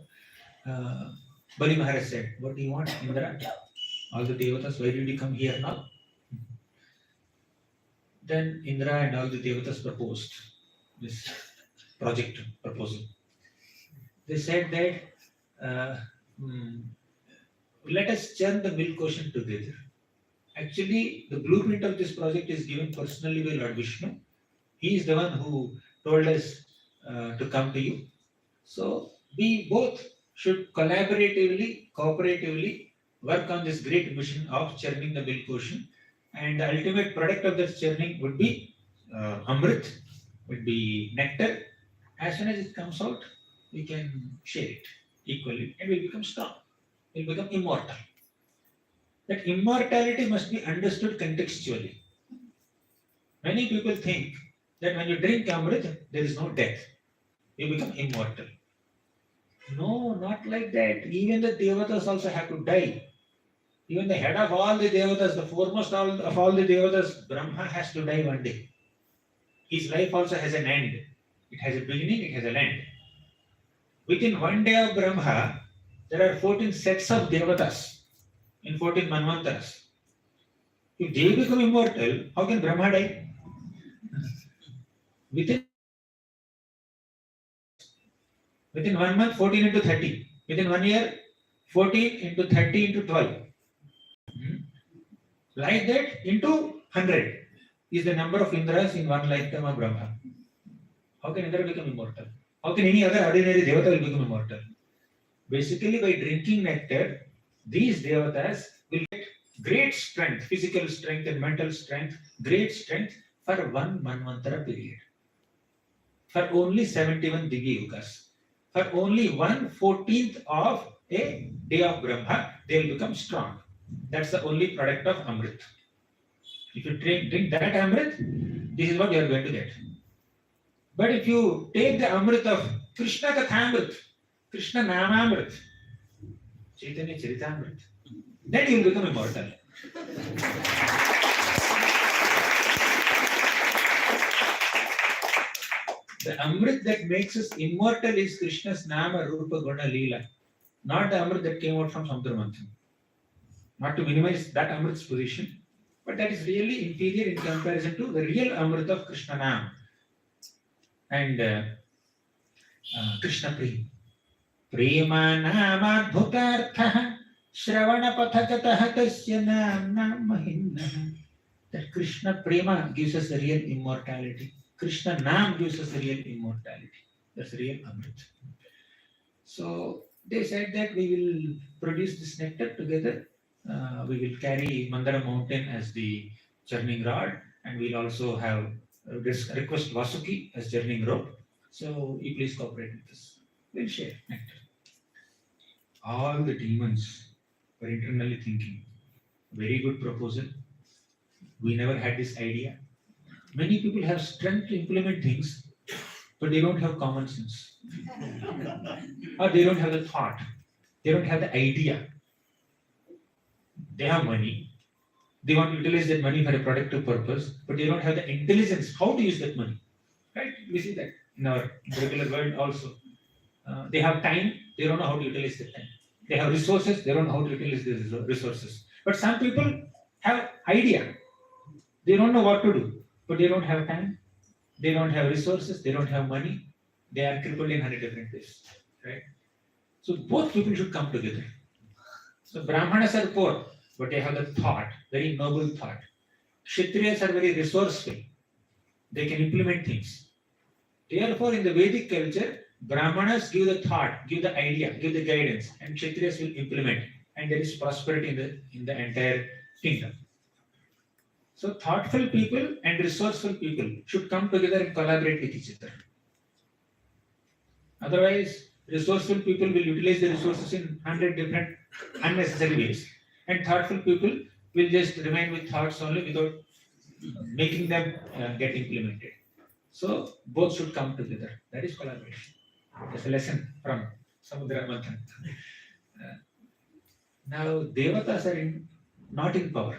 Bali Maharaj said, what do you want, Indra? All the devatas, why did you come here now? Then Indra and all the devatas proposed this project proposal. They said that let us churn the milk ocean together. Actually, the blueprint of this project is given personally by Lord Vishnu. He is the one who told us to come to you. So we both should collaboratively, cooperatively work on this great mission of churning the milk ocean. And the ultimate product of this churning would be Amrit, would be nectar. As soon as it comes out, we can share it equally and we'll become strong. We'll become immortal. That immortality must be understood contextually. Many people think that when you drink Amrit, there is no death. You become immortal. No, not like that. Even the Devatas also have to die. Even the head of all the Devatas, the foremost of all the Devatas, Brahma has to die one day. His life also has an end. It has a beginning, it has an end. Within one day of Brahma, there are 14 sets of Devatas in 14 Manvantaras. If they become immortal, how can Brahma die? Within 1 month, 14 into 30. Within 1 year, 14 into 30 into 12. Like that, into 100 is the number of Indras in one lifetime of Brahma. How can Indra become immortal? How can any other ordinary Devata will become immortal? Basically, by drinking nectar, these Devatas will get great strength, physical strength and mental strength, great strength for one Manvantara period. For only 71 Divya Yugas. For only 1/14th of a day of Brahma, they will become strong. That's the only product of Amrit. If you drink that Amrit, this is what you are going to get. But if you take the Amrit of Krishna Kathamrit, Krishna Namamrit, Chaitanya Charitamrit, then you will become immortal. The Amrit that makes us immortal is Krishna's Nama, Rupa, Guna, Lila. Not the Amrit that came out from Samudra Manthan. Not to minimize that Amrit's position, but that is really inferior in comparison to the real Amrit of Krishna Nam and Krishna Prem. Prema Nama Bhutartha Shravana Pathakatah Tasya Nam Mahinna. That Krishna Prema gives us the real immortality. Krishna Nam gives us the real immortality. That's the real Amrit. So they said that we will produce this nectar together. We will carry Mandara mountain as the churning rod, and we'll also have request Vasuki as churning rope. So you please cooperate with us. We'll share nectar. All the demons were internally thinking, very good proposal. We never had this idea. Many people have strength to implement things, but they don't have common sense. Or they don't have the thought. They don't have the idea. They have money. They want to utilize that money for a productive purpose, but they don't have the intelligence how to use that money. Right? We see that in our regular world also. They have time, they don't know how to utilize the time. They have resources, they don't know how to utilize the resources. But some people have idea. They don't know what to do, but they don't have time. They don't have resources, they don't have money. They are crippled in 100 different ways. Right? So both people should come together. So Brahmanas are poor, but they have the thought, very noble thought. Kshatriyas are very resourceful. They can implement things. Therefore, in the Vedic culture, Brahmanas give the thought, give the idea, give the guidance, and Kshatriyas will implement. And there is prosperity in the entire kingdom. So thoughtful people and resourceful people should come together and collaborate with each other. Otherwise, resourceful people will utilize the resources in 100 different unnecessary ways. And thoughtful people will just remain with thoughts only without making them get implemented. So both should come together. That is collaboration. That's a lesson from Samudra Manthan. Now, Devatas are not in power.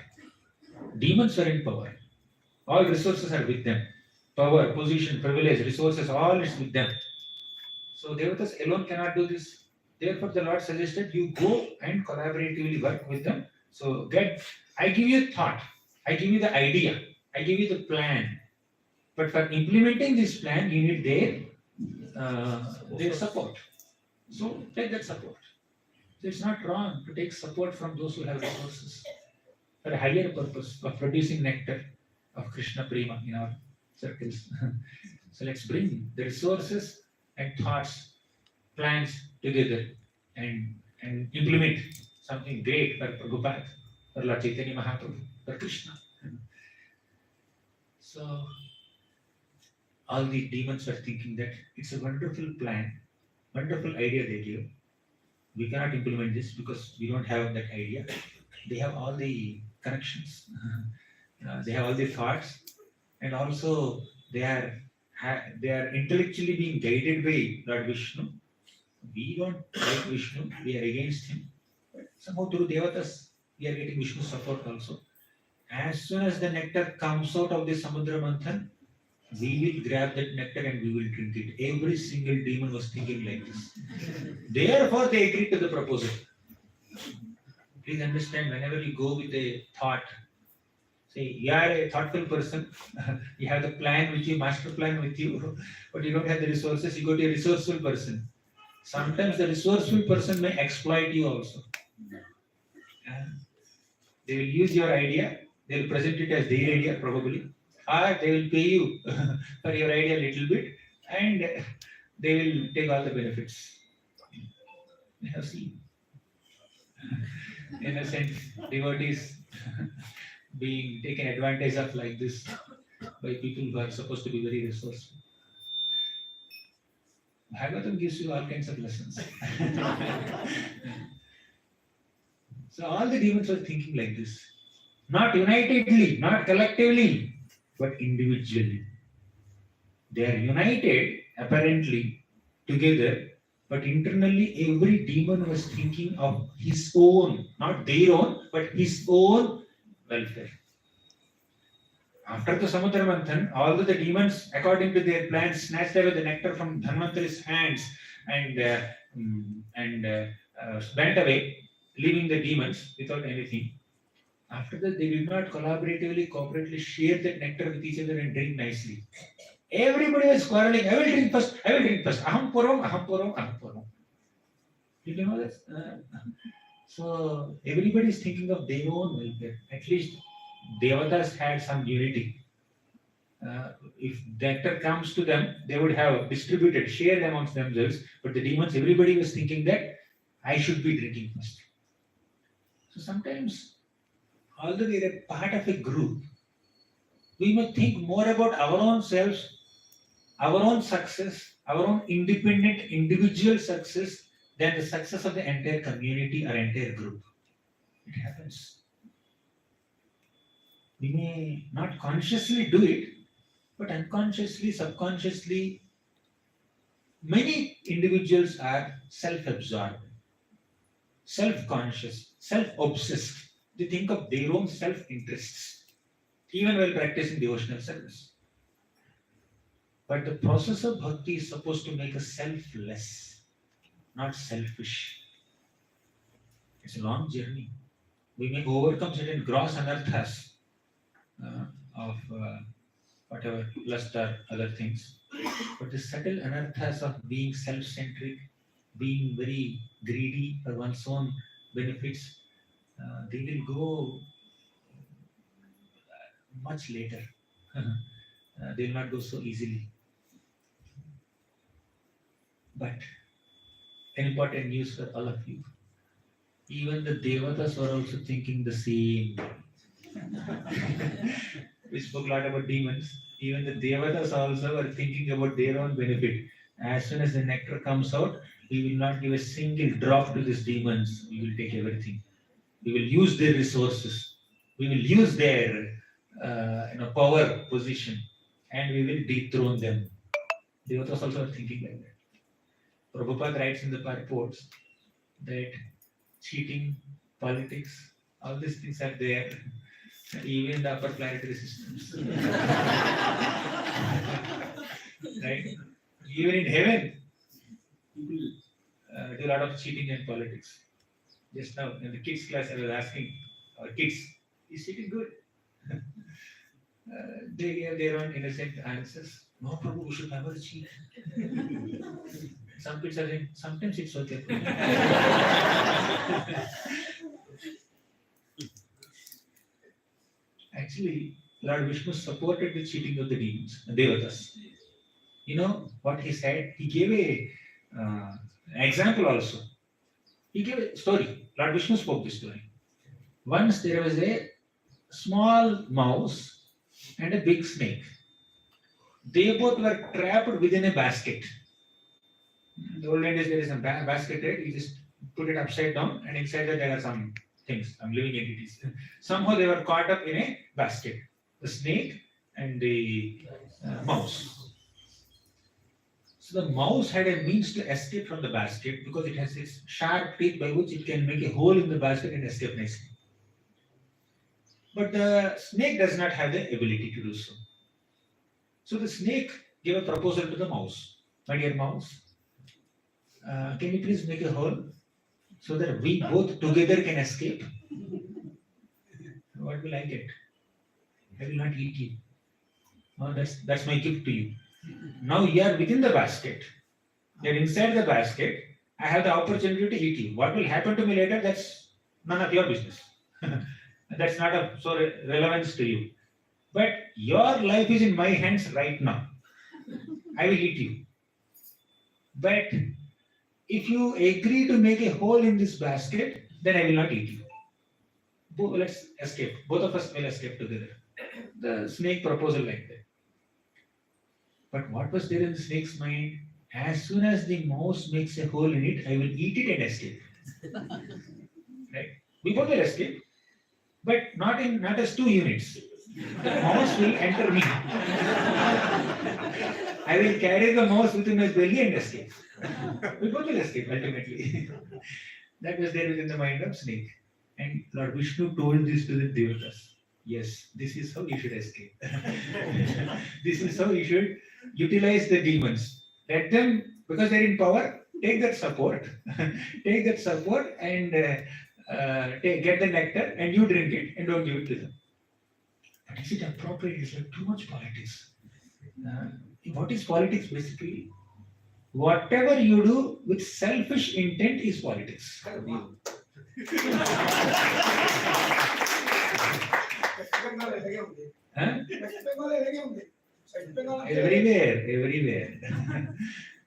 Demons are in power. All resources are with them. Power, position, privilege, resources, all is with them. So Devatas alone cannot do this. Therefore, the Lord suggested you go and collaboratively work with them. So I give you a thought, I give you the idea, I give you the plan. But for implementing this plan, you need their support. So take that support. So it's not wrong to take support from those who have resources for a higher purpose of producing nectar of Krishna Prema in our circles. So let's bring the resources and thoughts, plans together and implement something great for Prabhupada, for Lord Chaitanya Mahaprabhu, for Krishna. So all the demons were thinking that it's a wonderful plan, wonderful idea they give. We cannot implement this because we don't have that idea. They have all the connections, they have all the thoughts, and also they are they are intellectually being guided by Lord Vishnu. We don't like Vishnu, we are against him. But somehow through Devatas, we are getting Vishnu's support also. As soon as the nectar comes out of the Samudra Manthan, we will grab that nectar and we will drink it. Every single demon was thinking like this. Therefore, they agreed to the proposal. Please understand, whenever you go with a thought, say you are a thoughtful person, you have the plan with you, master plan with you, but you don't have the resources, you go to a resourceful person. Sometimes the resourceful person may exploit you also. They will use your idea, they will present it as their idea probably, or they will pay you for your idea a little bit, and they will take all the benefits. We have seen innocent devotees being taken advantage of like this by people who are supposed to be very resourceful. Bhagavatam gives you all kinds of lessons. So all the demons were thinking like this. Not unitedly, not collectively, but individually. They are united, apparently, together, but internally every demon was thinking of his own, not their own, but his own welfare. After the Samudra Manthan, all the demons, according to their plans, snatched away the nectar from Dhanvantari's hands and went away, leaving the demons without anything. After that, they did not collaboratively, cooperatively share that nectar with each other and drink nicely. Everybody was quarreling. I will drink first. I will drink first. Aham puram, aham puram, aham puram. Did you know that? So everybody is thinking of their own welfare. At least Devatas had some unity. If nectar comes to them, they would have distributed, shared amongst themselves. But the demons, everybody was thinking that I should be drinking first. So sometimes, although we are a part of a group, we may think more about our own selves, our own success, our own independent individual success than the success of the entire community or entire group. It happens. We may not consciously do it, but unconsciously, subconsciously, many individuals are self-absorbed, self-conscious, self-obsessed. They think of their own self-interests, even while practicing devotional service. But the process of bhakti is supposed to make us selfless, not selfish. It's a long journey. We may overcome certain gross anarthas of whatever lust or other things. But the subtle anarthas of being self-centric, being very greedy for one's own benefits, they will go much later. They will not go so easily. But an important news for all of you. Even the Devatas were also thinking the same. We spoke a lot about demons. Even the Devatas also were thinking about their own benefit. As soon as the nectar comes out, we will not give a single drop to these demons. We will take everything. We will use their resources. We will use their power position, and we will dethrone them. Devatas also are thinking like that. Prabhupada writes in the purports that cheating, politics, all these things are there, even in the upper planetary systems. Right? Even in heaven, people do a lot of cheating and politics. Just now in the kids class, I was asking our kids, is cheating good? They gave their own innocent answers. No, Prabhu, we should never cheat. Some kids are saying, sometimes it's okay. Actually, Lord Vishnu supported the cheating of the demons, Devatas. You know what he said? He gave an example also. He gave a story. Lord Vishnu spoke this story. Once there was a small mouse and a big snake. They both were trapped within a basket. In the olden days, there is a basket, right? You just put it upside down, and inside that there are some things, some living entities. Somehow they were caught up in a basket. The snake and the mouse. So the mouse had a means to escape from the basket because it has its sharp teeth by which it can make a hole in the basket and escape nicely. But the snake does not have the ability to do so. So the snake gave a proposal to the mouse. My dear mouse, can you please make a hole so that we both together can escape? What will I get? I will not eat you. No, that's my gift to you. Now you are within the basket. You are inside the basket. I have the opportunity to eat you. What will happen to me later? That's none of your business. That's not of so relevance to you. But your life is in my hands right now. I will eat you. But if you agree to make a hole in this basket, then I will not eat you. Let's escape. Both of us will escape together. The snake proposal like that. But what was there in the snake's mind? As soon as the mouse makes a hole in it, I will eat it and escape. Right? We both will escape, but not as two units. The mouse will enter me. I will carry the mouse within my belly and escape. We both will escape ultimately. That was there within the mind of snake. And Lord Vishnu told this to the Devatas. Yes, this is how you should escape. This is how you should utilize the demons. Let them, because they're in power, take that support. Take that support and get the nectar and you drink it and don't give it to them. But is it appropriate? It's like too much politics. What is politics basically? Whatever you do with selfish intent is politics. Everywhere.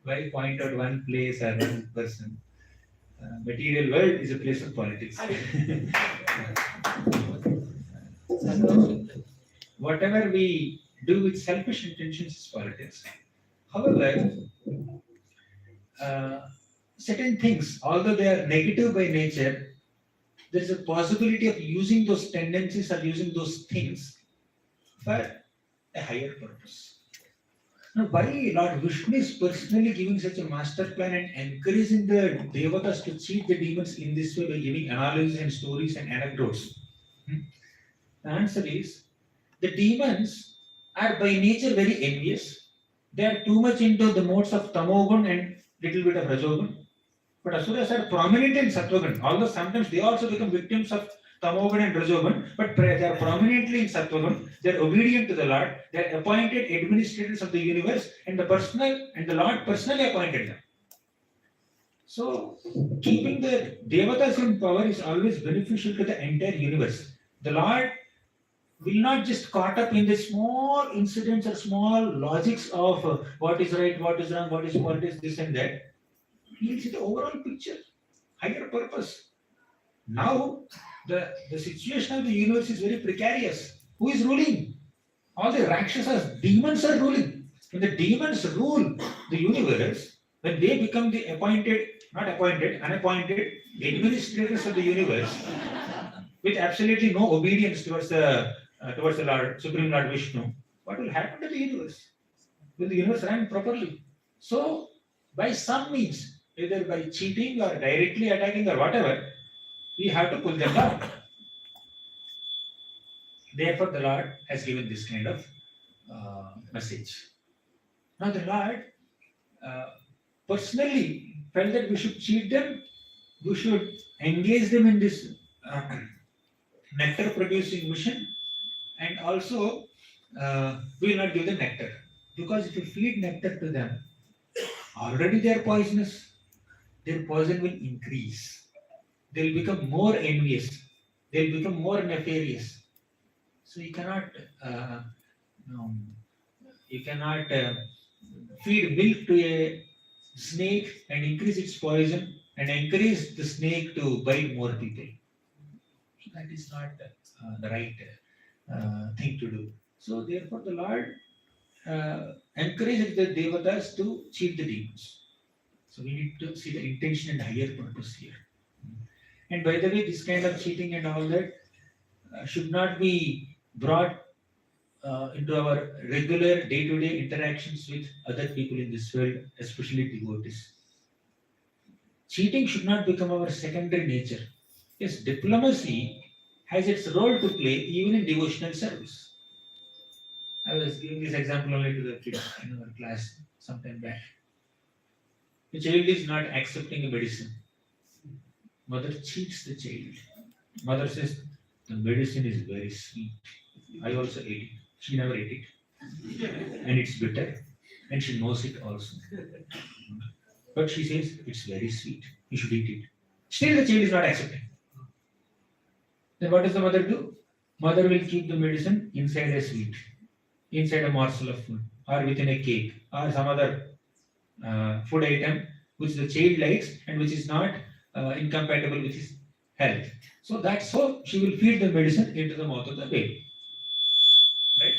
Why point out one place or one person? Material world is a place of politics. Whatever we do with selfish intentions is politics. However, certain things, although they are negative by nature, there is a possibility of using those tendencies or using those things for a higher purpose. Now, why Lord Vishnu is personally giving such a master plan and encouraging the Devatas to cheat the demons in this way by giving analogies and stories and anecdotes? The answer is, the demons are by nature very envious. They are too much into the modes of tamogun and little bit of rajogun. But asuras are prominent in sattvagun, although sometimes they also become victims of tamogun and rajogun, but they are prominently in sattvagun. They are obedient to the Lord. They are appointed administrators of the universe, and the Lord personally appointed them. So, keeping the Devatas in power is always beneficial to the entire universe. The Lord will not just caught up in the small incidents or small logics of what is right, what is wrong, what is politics, this and that. He will see the overall picture, higher purpose. Now, the situation of the universe is very precarious. Who is ruling? All the Rakshasas, demons are ruling. When the demons rule the universe, when they become the unappointed administrators of the universe, with absolutely no obedience towards the Lord, Supreme Lord Vishnu, what will happen to the universe? Will the universe run properly? So, by some means, either by cheating or directly attacking or whatever, we have to pull them down. Therefore, the Lord has given this kind of message. Now, the Lord personally felt that we should cheat them, we should engage them in this nectar producing mission, and also we will not give them nectar. Because if you feed nectar to them, Already they are poisonous. Their poison will increase. They'll become more envious. They'll become more nefarious. So you cannot feed milk to a snake and increase its poison and encourage the snake to bite more people. So that is not the right thing to do. So therefore the Lord encouraged the devatas to cheat the demons. So we need to see the intention and higher purpose here. And by the way, this kind of cheating and all that should not be brought into our regular day-to-day interactions with other people in this world, especially devotees. Cheating should not become our secondary nature. Yes, diplomacy has its role to play even in devotional service. I was giving this example only to the kids in our class sometime back. The child is not accepting a medicine. Mother cheats the child. Mother says, the medicine is very sweet. I also ate it. She never ate it. And it's bitter. And she knows it also. But she says, it's very sweet. You should eat it. Still the child is not accepting. Then what does the mother do? Mother will keep the medicine inside a sweet, inside a morsel of food, or within a cake, or some other food item which the child likes and which is not incompatible with his health. So that's how she will feed the medicine into the mouth of the baby. Right?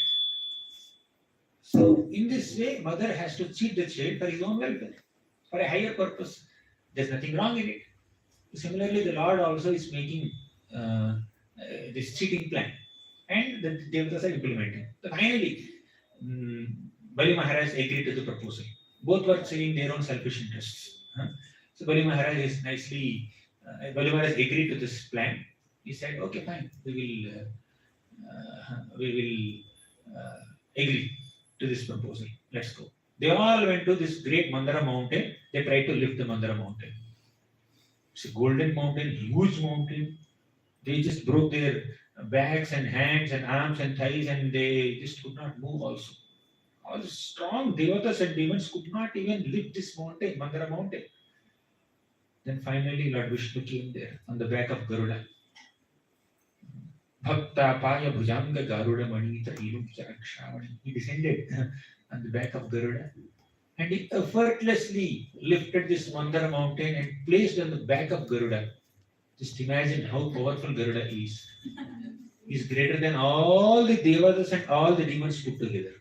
So in this way, mother has to cheat the child for his own welfare, for a higher purpose. There's nothing wrong in it. Similarly, the Lord also is making this cheating plan, and the devatas are implementing. So finally, Bali Maharaj agreed to the proposal. Both were serving their own selfish interests. So Bali Maharaj is nicely, Bali Maharaj agreed to this plan. He said, okay, fine, we will agree to this proposal. Let's go. They all went to this great Mandara mountain. They tried to lift the Mandara mountain. It's a golden mountain, huge mountain. They just broke their backs and hands and arms and thighs, and they just could not move also. All the strong devatas and demons could not even lift this mountain, Mandara mountain. Then finally Lord Vishnu came there on the back of Garuda. Bhakta Paya Bhujanga Garuda Manita Ilum Charakshravani. He descended on the back of Garuda and he effortlessly lifted this Mandara mountain and placed on the back of Garuda. Just imagine how powerful Garuda is. He is greater than all the devatas and all the demons put together.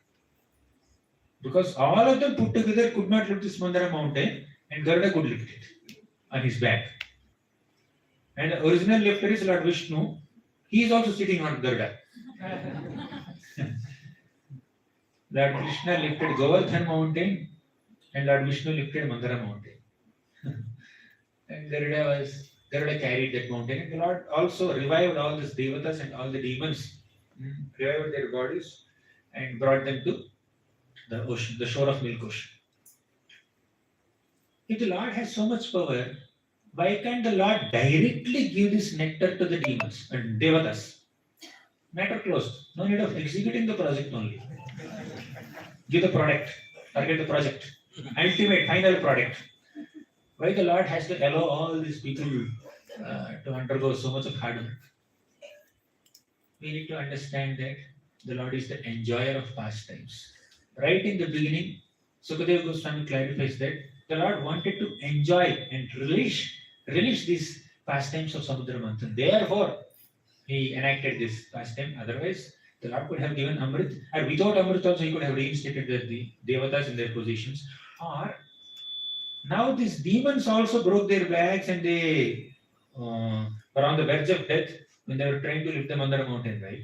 Because all of them put together could not lift this Mandara mountain, and Garuda could lift it on his back. And the original lifter is Lord Vishnu. He is also sitting on Garuda. Lord Krishna lifted Govardhan mountain, and Lord Vishnu lifted Mandara mountain. And Garuda carried that mountain. And the Lord also revived all these devatas and all the demons, revived their bodies and brought them to the ocean, the shore of Milk Ocean. If the Lord has so much power, why can't the Lord directly give this nectar to the demons and devatas? Matter closed. No need of executing the project only. Give the product, target the project, ultimate, final product. Why the Lord has to allow all these people to undergo so much of hard work? We need to understand that the Lord is the enjoyer of pastimes. Right in the beginning, Sukadeva Goswami clarifies that the Lord wanted to enjoy and relish these pastimes of Samudra Manthan. Therefore, he enacted this pastime. Otherwise, the Lord could have given Amrit, and without Amrit also he could have reinstated the devatas in their positions. Or now these demons also broke their backs and they were on the verge of death when they were trying to lift them on the mountain, right?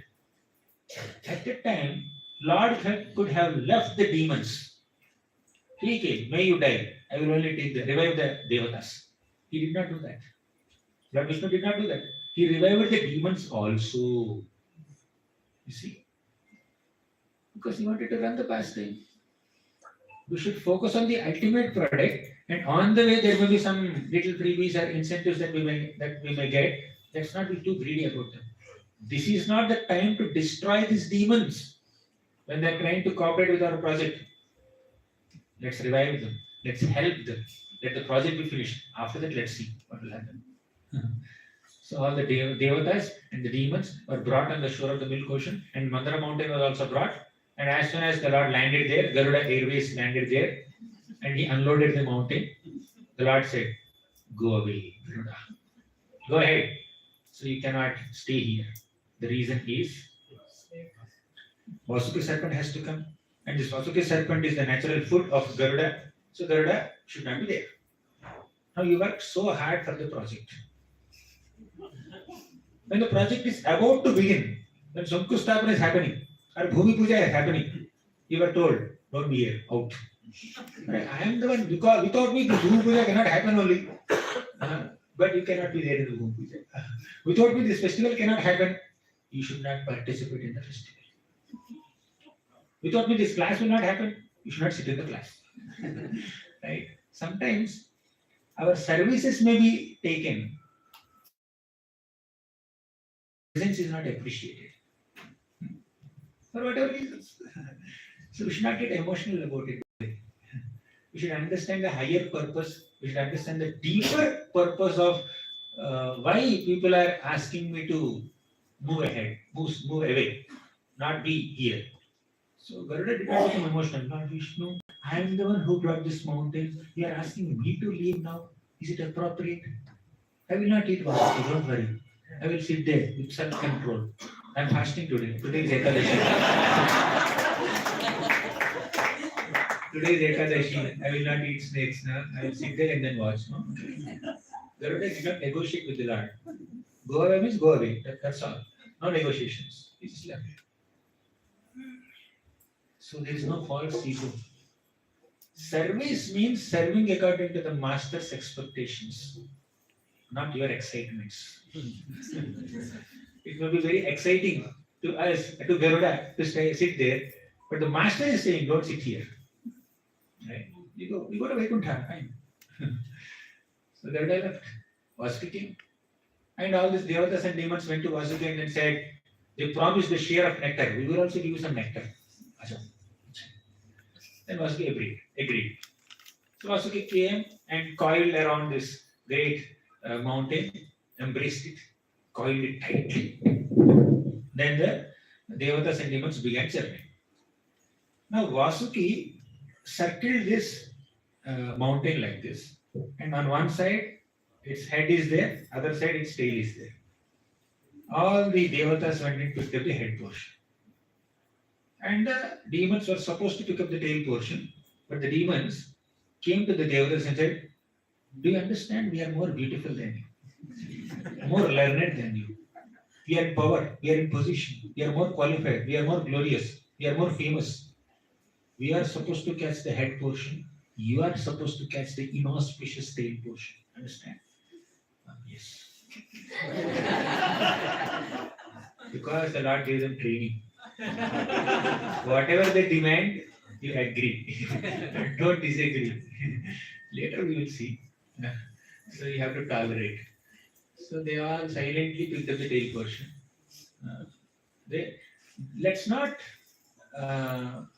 At that time, Lord could have left the demons. Okay, may you die. I will only revive the devatas. He did not do that. Lord Vishnu did not do that. He revived the demons also. You see? Because he wanted to run the pastime. We should focus on the ultimate product, and on the way there will be some little freebies or incentives that we may get. Let's not be too greedy about them. This is not the time to destroy these demons when they are trying to cooperate with our project. Let's revive them. Let's help them. Let the project be finished. After that, let's see what will happen. So all the devatas and the demons were brought on the shore of the milk ocean, and Mandara mountain was also brought. And as soon as the Lord landed there, Garuda Airways landed there, and he unloaded the mountain. The Lord said, "Go away, Garuda. Go ahead. So you cannot stay here." The reason is Vasuki serpent has to come, and this Vasuki serpent is the natural food of Garuda. So Garuda should not be there. Now you worked so hard for the project. When the project is about to begin, when Shankustapana is happening, or Bhumi Puja is happening, you were told, "Don't be here, out." I am the one, because without me the Bhumi Puja cannot happen only. But you cannot be there in the Bhumi Puja. Without me this festival cannot happen. You should not participate in the festival. Without me this class will not happen. You should not sit in the class. Right? Sometimes our services may be taken. Presence is not appreciated. For whatever reasons. So we should not get emotional about it. We should understand the higher purpose. We should understand the deeper purpose of why people are asking me to move ahead, move away, not be here. So Garuda did not become emotional. Lord Vishnu, I am the one who brought this mountain. You are asking me to leave now. Is it appropriate? I will not eat Vasuki, don't worry. I will sit there with self-control. I am fasting today. Today is Ekadashi. Today is Ekadashi. I will not eat snakes now. I will sit there and then watch. No? Garuda did not negotiate with the Lord. Go away means go away. That's all. No negotiations. He just left. So there is no false ego. Service means serving according to the master's expectations, not your excitements. It may be very exciting to us, to Garuda, to sit there, but the master is saying, "Don't sit here." Right? You go to Vaikuntha, fine. So Garuda left. Vasuki came. And all these devatas and demons went to Vasuki and then said, "They promised the share of nectar. We will also give you some nectar." Then Vasuki agreed. So Vasuki came and coiled around this great mountain, embraced it, coiled it tightly. Then the devatas and demons began journey. Now Vasuki circled this mountain like this, and on one side its head is there, other side its tail is there. All the devatas went and picked up the head portion. And the demons were supposed to pick up the tail portion, but the demons came to the devatas and said, "Do you understand? We are more beautiful than you, more learned than you. We are in power, we are in position, we are more qualified, we are more glorious, we are more famous. We are supposed to catch the head portion. You are supposed to catch the inauspicious tail portion. Understand?" Yes. Because the Lord gave them training. Whatever they demand, you agree. Don't disagree. Later we will see. So you have to tolerate. So they all silently picked up the tail portion. Let's not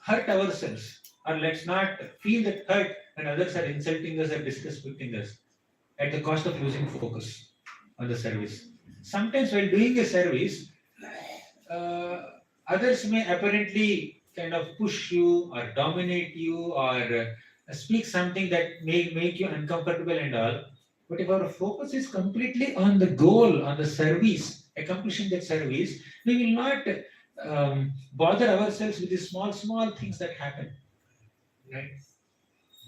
hurt ourselves, or let's not feel that hurt when others are insulting us or disrespecting us at the cost of losing focus on the service. Sometimes while doing a service, others may apparently kind of push you or dominate you or speak something that may make you uncomfortable and all. But if our focus is completely on the goal, on the service, accomplishing that service, we will not bother ourselves with the small things that happen. Right?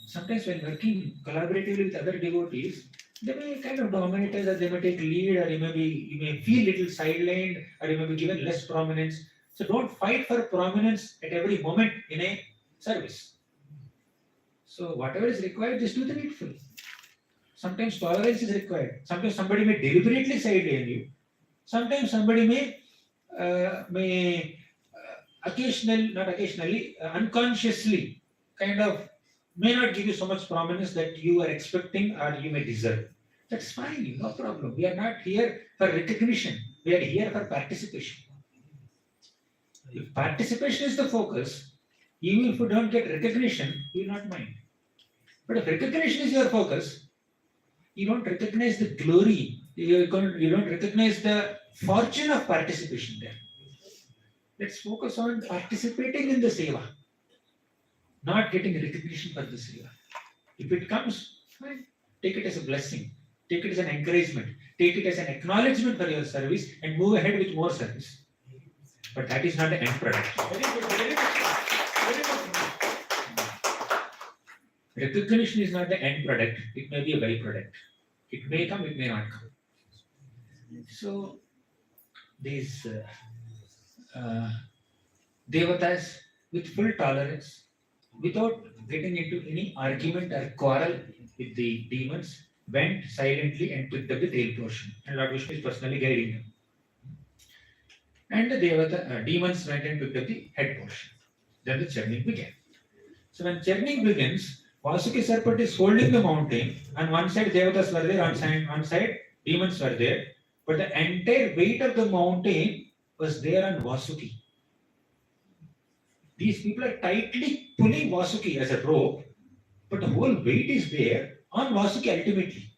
Sometimes when working collaboratively with other devotees, they may kind of dominate us, or they may take lead, or you may feel little sidelined, or you may be given less prominence. So don't fight for prominence at every moment in a service. So whatever is required, just do the needful. Sometimes tolerance is required. Sometimes somebody may deliberately sideline you. Sometimes somebody may unconsciously kind of may not give you so much prominence that you are expecting or you may deserve. That's fine, no problem. We are not here for recognition. We are here for participation. If participation is the focus, even if you don't get recognition, you will not mind. But if recognition is your focus, you don't recognize the glory, you don't recognize the fortune of participation there. Let's focus on participating in the seva, not getting recognition for the seva. If it comes, fine. Take it as a blessing, take it as an encouragement, take it as an acknowledgement for your service and move ahead with more service. But that is not the end product. Very good, very good. Very good. Recognition is not the end product, it may be a byproduct. It may come, it may not come. So, these devatas with full tolerance, without getting into any argument or quarrel with the demons, went silently and picked up the tail portion. And Lord Vishnu is personally guiding them. And the demons went and picked up the head portion. Then the churning began. So when churning begins, Vasuki serpent is holding the mountain. On one side devatas were there, on side demons were there. But the entire weight of the mountain was there on Vasuki. These people are tightly pulling Vasuki as a rope, but the whole weight is there on Vasuki ultimately.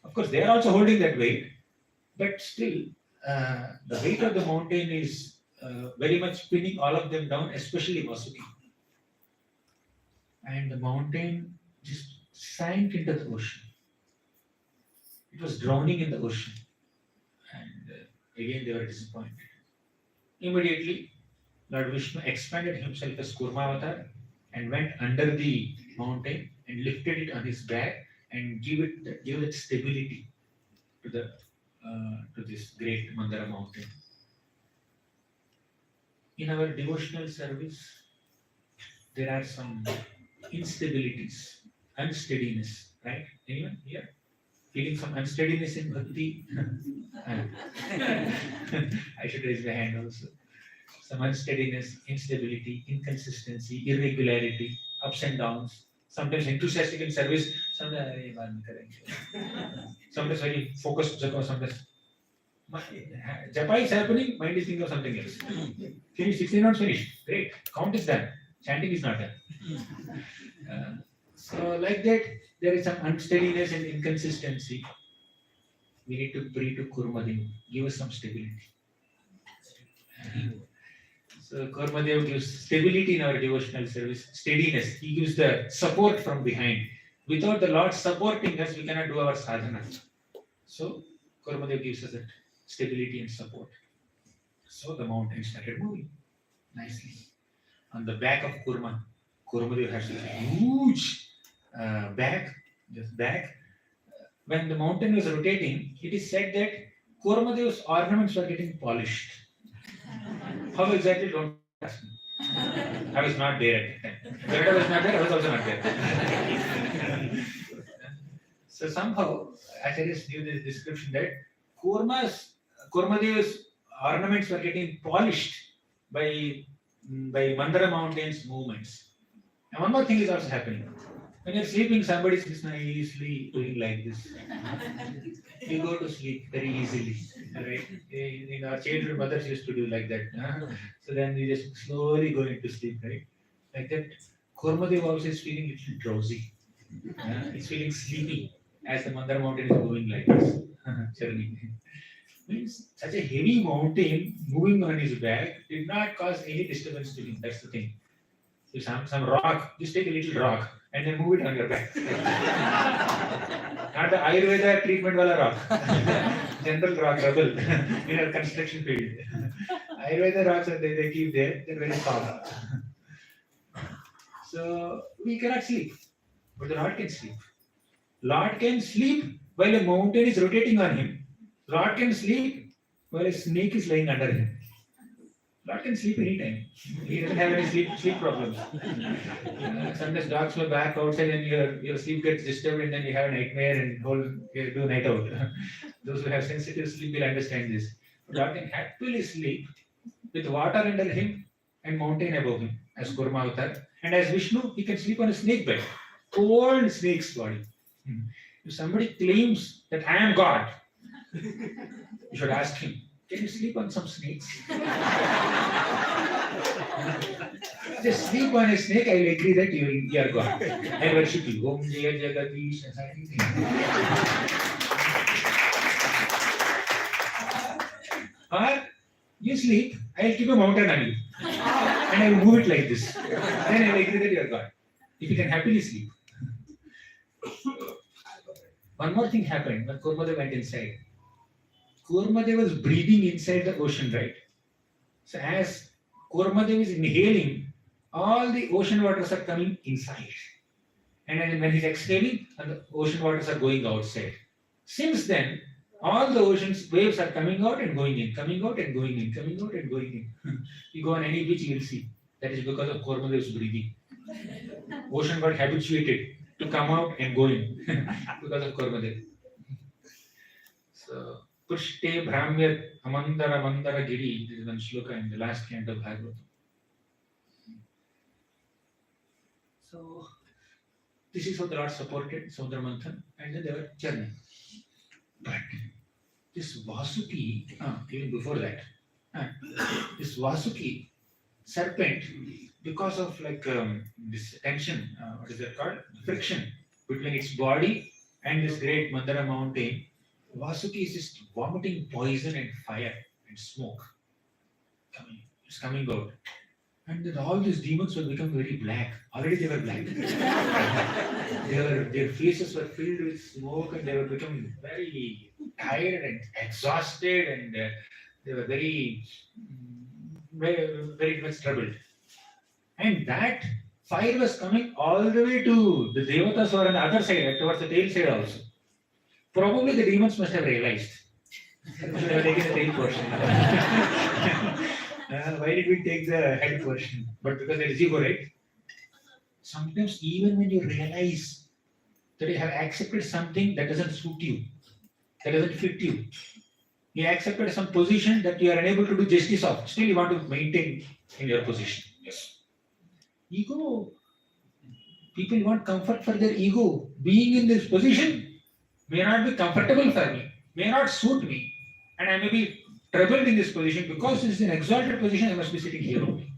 Of course, they are also holding that weight, but still, the weight of the mountain is very much pinning all of them down, especially Vasuki. And the mountain just sank into the ocean. It was drowning in the ocean. And again, they were disappointed. Immediately, Lord Vishnu expanded himself as Kurmavatar and went under the mountain and lifted it on his back and gave it stability to this great Mandara mountain. In our devotional service, there are some instabilities, unsteadiness, right? Anyone here? Feeling some unsteadiness in Bhakti? I should raise my hand also. Some unsteadiness, instability, inconsistency, irregularity, ups and downs. Sometimes enthusiastic in service, sometimes very focused, sometimes japa is happening, mind is thinking of something else. Finish, 16 rounds finished. Great. Count is done. Chanting is not done. So like that, there is some unsteadiness and inconsistency. We need to pray to Kurmadev, give us some stability. So Kurmadev gives stability in our devotional service, steadiness. He gives the support from behind. Without the Lord supporting us, we cannot do our sadhana. So Kurmadev gives us that stability and support. So the mountain started moving nicely. On the back of Kurmadev has a huge back. When the mountain was rotating, it is said that Kurmadev's ornaments were getting polished. How exactly, don't ask me. I was not there at that time. Gauranga was not there, I was also not there. So somehow, Acharyas knew this description that Kurmadev's ornaments were getting polished by Mandara mountain's movements. And one more thing is also happening. When you're sleeping, somebody is nicely doing like this. You go to sleep very easily. Right? In our childhood, mothers used to do like that. So then we just slowly go into sleep, right? Like that. Kurmadev also is feeling a little drowsy. He's feeling sleepy as the Mandara mountain is moving like this. Means such a heavy mountain moving on his back did not cause any disturbance to him. That's the thing. So some rock, just take a little rock and then move it on your back. Not the Ayurveda treatment wala rock. General rock, rubble in a construction field. Ayurveda rocks they keep there, they're very soft. So we cannot sleep, but the Lord can sleep. Lord can sleep while a mountain is rotating on him. Lord can sleep while a snake is lying under him. Lord can sleep anytime. He doesn't have any sleep problems. Sometimes dogs may back outside and your sleep gets disturbed and then you have a nightmare and you do night out. Those who have sensitive sleep will understand this. But Lord can happily sleep with water under him and mountain above him as Kurma Avatar. And as Vishnu, he can sleep on a snake bed. Cold snake's body. If somebody claims that I am God, you should ask him, can you sleep on some snakes? Just sleep on a snake, I will agree that you are God. I worship you. Om Jaya Jagadish. Or you sleep, I will keep a mountain on you. And I will move it like this. Then I will agree that you are God. If you can happily sleep. One more thing happened when Kurmadev went inside. Kurmadev was breathing inside the ocean, right? So as Kurmadev is inhaling, all the ocean waters are coming inside. And then when he's exhaling, the ocean waters are going outside. Since then, all the ocean's waves are coming out and going in, coming out and going in, coming out and going in. You go on any beach, you will see. That is because of Kurmadev's breathing. Ocean got habituated to come out and go in because of Kurmadev. So, Pushte Brahmyat Amandara Mandara Giri, this is one shloka in the last canto of Bhagavatam. So, this is how the Lord supported Samudra Manthan, and then they were journeying. But this Vasuki, even before that, this Vasuki serpent, because of this tension, what is that called? Friction between its body and this great Mandara mountain, Vasuki is just vomiting poison and fire and smoke. It's coming out. And then all these demons will become very black. Already they were black. Their faces were filled with smoke and they were becoming very tired and exhausted and they were very much troubled. And that fire was coming all the way to the Devatas who are on the other side, towards the tail side also. Probably the demons must have realized. They have taken the tail portion. Why did we take the head portion? But because there is ego, right? Sometimes even when you realize that you have accepted something that doesn't suit you, that doesn't fit you, you accepted some position that you are unable to do justice of, still you want to maintain in your position. Yes. Ego, people want comfort for their ego. Being in this position may not be comfortable for me, may not suit me, and I may be troubled in this position because this is an exalted position. I must be sitting here only.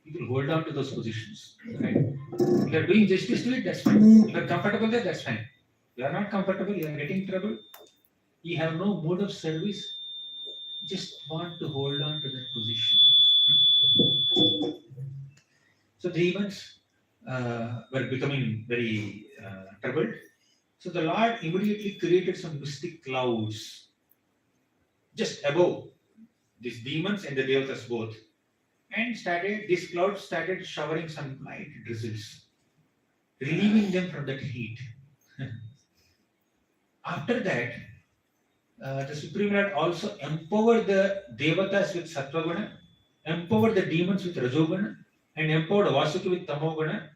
People hold on to those positions. Right? If you are doing justice to it, that's fine. If you are comfortable there, that's fine. You are not comfortable, you are getting trouble. You have no mode of service. Just want to hold on to that position. So the demons were becoming very troubled. So the Lord immediately created some mystic clouds just above these demons and the Devatas both, and these clouds started showering some light drizzles, relieving them from that heat. After that, the Supreme Lord also empowered the Devatas with Sattvaguna, empowered the demons with Rajoguna, and empowered Vasuki with Tamoguna,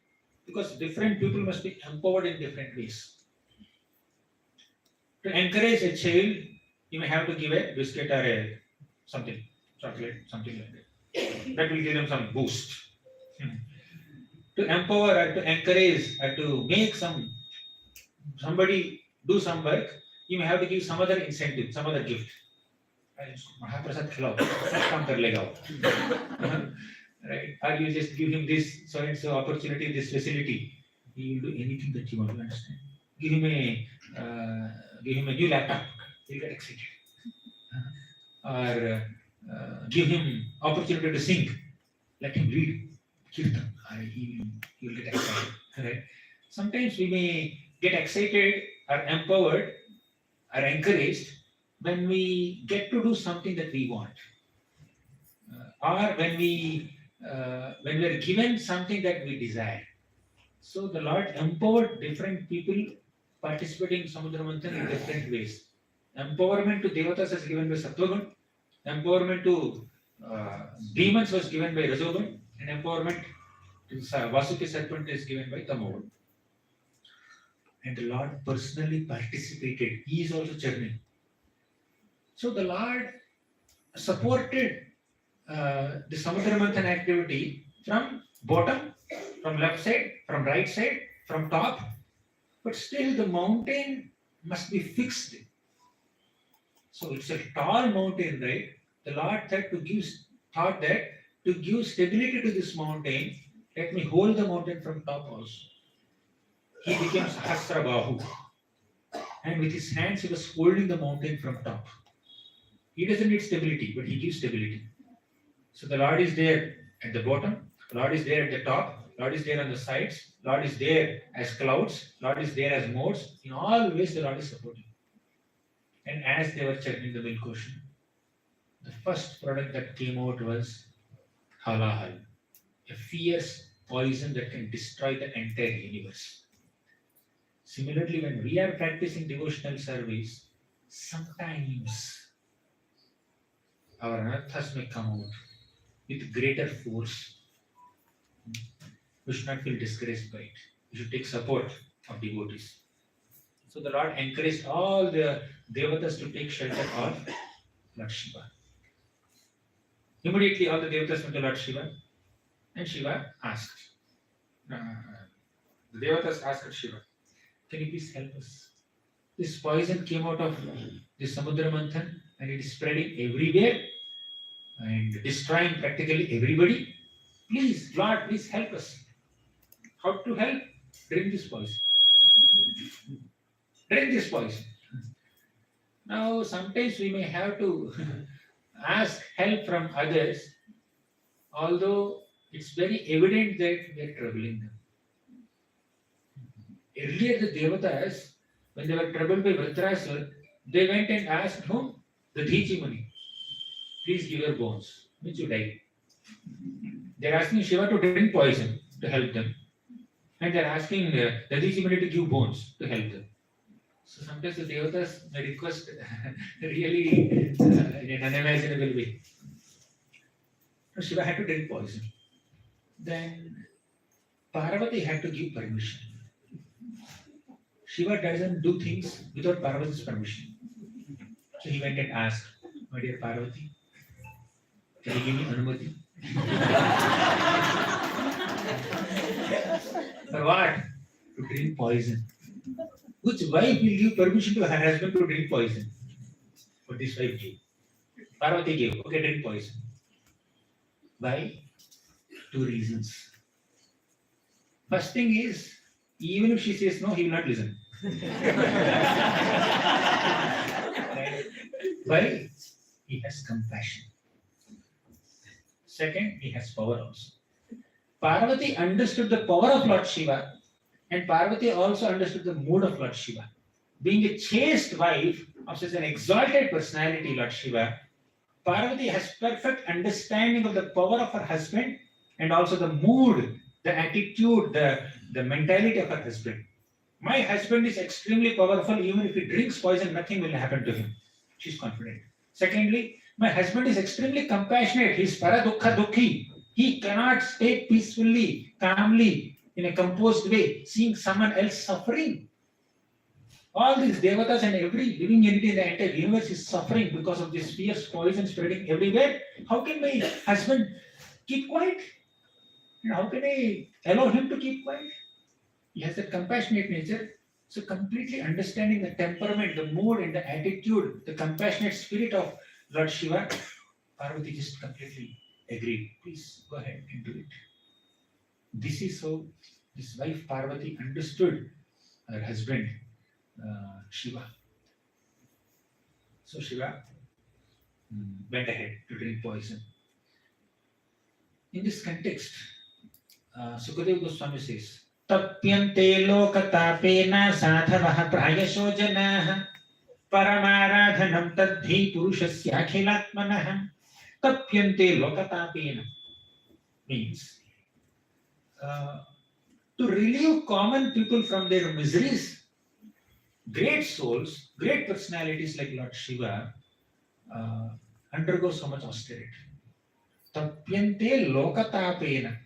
because different people must be empowered in different ways. To encourage a child, you may have to give a biscuit or a something, chocolate, something like that. That will give them some boost. To empower or to encourage or to make somebody do some work, you may have to give some other incentive, some other gift. Mahaprasad khilao, काम कर लेगा वो. Right? Or you just give him this so and so opportunity, this facility. He will do anything that you want to understand. Give him a new laptop. He'll get excited. Or give him opportunity to sing. Let him read Kirtan. He will get excited. Right? Sometimes we may get excited or empowered or encouraged when we get to do something that we want. Or when we are given something that we desire. So the Lord empowered different people participating in Samudra Manthan in different ways. Empowerment to Devatas is given by Sattvagun, empowerment to demons was given by Rajogun, and empowerment to Vasuki serpent is given by Tamogun. And the Lord personally participated. He is also journeying. So the Lord supported the Samudra Manthan activity from bottom, from left side, from right side, from top, but still the mountain must be fixed. So it's a tall mountain, right? The Lord thought that to give stability to this mountain, let me hold the mountain from top also. He became Sahasrabahu. And with his hands, he was holding the mountain from top. He doesn't need stability, but he gives stability. So the Lord is there at the bottom, Lord is there at the top, Lord is there on the sides, Lord is there as clouds, Lord is there as modes. In all ways, the Lord is supporting. And as they were churning the milk ocean, the first product that came out was halahal, a fierce poison that can destroy the entire universe. Similarly, when we are practicing devotional service, sometimes our anarthas may come out with greater force. We should not feel discouraged by it. We should take support of devotees. So the Lord encouraged all the devatas to take shelter of Lord Shiva. Immediately all the devatas went to Lord Shiva, and Shiva asked. The devatas asked Shiva, can you please help us? This poison came out of this Samudra Manthan and it is spreading everywhere and destroying practically everybody. Please, Lord, please help us. How to help? Drink this poison. Drink this poison. Now, sometimes we may have to ask help from others, although it's very evident that we are troubling them. Earlier, the devatas, when they were troubled by Vritrasura, they went and asked whom? The Dhichi Muni. Please give your bones, which you die. They are asking Shiva to drink poison to help them. And they are asking the Dhichi Muni to give bones to help them. So sometimes the devatas may request really in an unimaginable way. So Shiva had to drink poison. Then Parvati had to give permission. Shiva doesn't do things without Parvati's permission. So he went and asked, my dear Parvati, can you give me anumati? For what? To drink poison. Which wife will give permission to her husband to drink poison? But this wife gave. Parvati gave. Okay, drink poison. Why? 2 reasons. First thing is, even if she says no, he will not listen. Why? He has compassion. Second, he has power also. Parvati understood the power of Lord Shiva, and Parvati also understood the mood of Lord Shiva. Being a chaste wife of such an exalted personality, Lord Shiva, Parvati has perfect understanding of the power of her husband and also the mood, the attitude, the mentality of her husband. My husband is extremely powerful. Even if he drinks poison, nothing will happen to him. She's confident. Secondly, my husband is extremely compassionate. He is paradukha dukhi. He cannot stay peacefully, calmly, in a composed way, seeing someone else suffering. All these devatas and every living entity in the entire universe is suffering because of this fierce poison spreading everywhere. How can my husband keep quiet? And how can I allow him to keep quiet? He has that compassionate nature. So completely understanding the temperament, the mood and the attitude, the compassionate spirit of Lord Shiva, Parvati just completely agreed. Please go ahead and do it. This is how this wife Parvati understood her husband Shiva. So Shiva went ahead to drink poison. In this context, Sukadeva Goswami says, Tapyante lokatapena sadhavaha prayasho janaha paramaradhanam tadhi purushasya akhilatmanaha. Tapyante lokatapena means to relieve common people from their miseries. Great souls, great personalities like Lord Shiva undergo so much austerity. Tapyante lokatapena.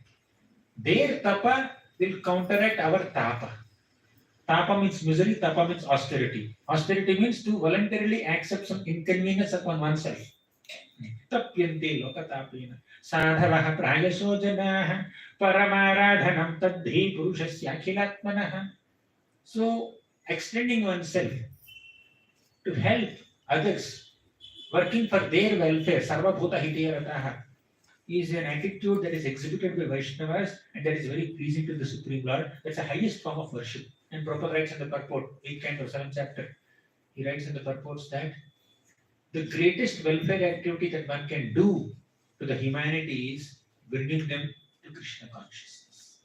Their tapa will counteract our tapa. Tapa means misery, tapa means austerity. Austerity means to voluntarily accept some inconvenience upon oneself. Tapyante lokatapena. Sadhavaha prayasho janaha paramaradhanam tadhi purushasya akhilatmanaha. So, extending oneself to help others, working for their welfare, sarva bhuta hitaya rataha. is an attitude that is exhibited by Vaishnavas and that is very pleasing to the Supreme Lord. That's the highest form of worship. And Prabhupada writes in the purport, 8th canto, 7th chapter, he writes in the purports that the greatest welfare activity that one can do to the humanity is bringing them to Krishna consciousness.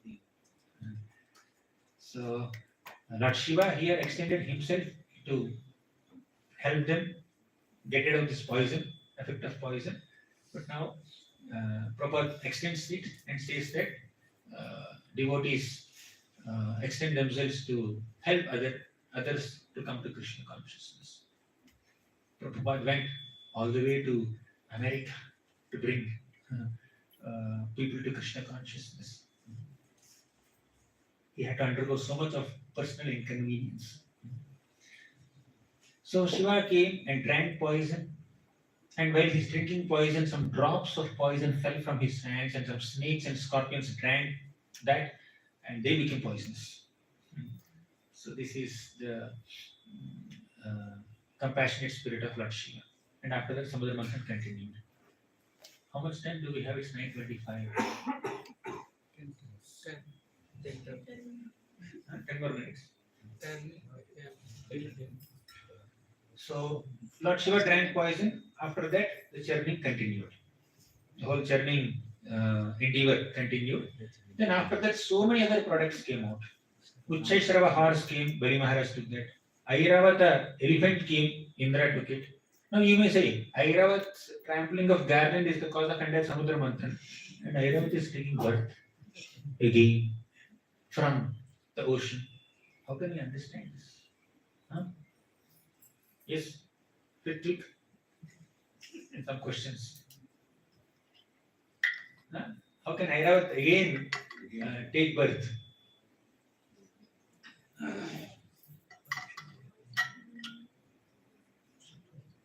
So, Lord Shiva here extended himself to help them get rid of this poison, effect of poison. But now, Prabhupada extends it and says that devotees extend themselves to help others to come to Krishna consciousness. Prabhupada went all the way to America to bring people to Krishna consciousness. He had to undergo so much of personal inconvenience. So Shiva came and drank poison, and while he's drinking poison, some drops of poison fell from his hands, and some snakes and scorpions drank that, and they became poisonous. So this is the compassionate spirit of Lord Shiva. And after that, Samudra Manthan continued. How much time do we have? It's 9:25. 10 more minutes. So Lord Shiva drank poison. After that, the churning continued. The whole churning endeavor continued. Then after that, so many other products came out. Uchchaishrava horse came, Bali Maharaj took that. Airavata elephant came, Indra took it. Now you may say, Airavat's trampling of garland is the cause of entire Samudra Manthan. And Airavat is taking birth again from the ocean. How can we understand this? Huh? Yes, click. Some questions. Huh? How can Airavat again take birth?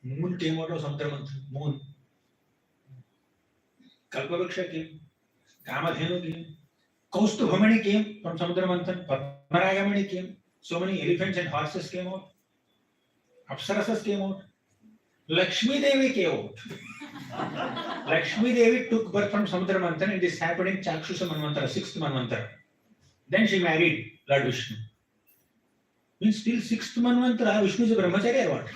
Moon came out of Samudra Manthan. Moon. Kalpavriksha came. Kamadhenu came. Kaustubhamani came from Samudra Manthan. Padmaragamani came. So many elephants and horses came out. Apsarasas came out. Lakshmi Devi came out. Lakshmi Devi took birth from Samudra Manthan, and this happened in Chakshusa Manvantara, 6th Manvantara. Then she married Lord Vishnu. Means still 6th Manvantara, Vishnu is a brahmachari or what?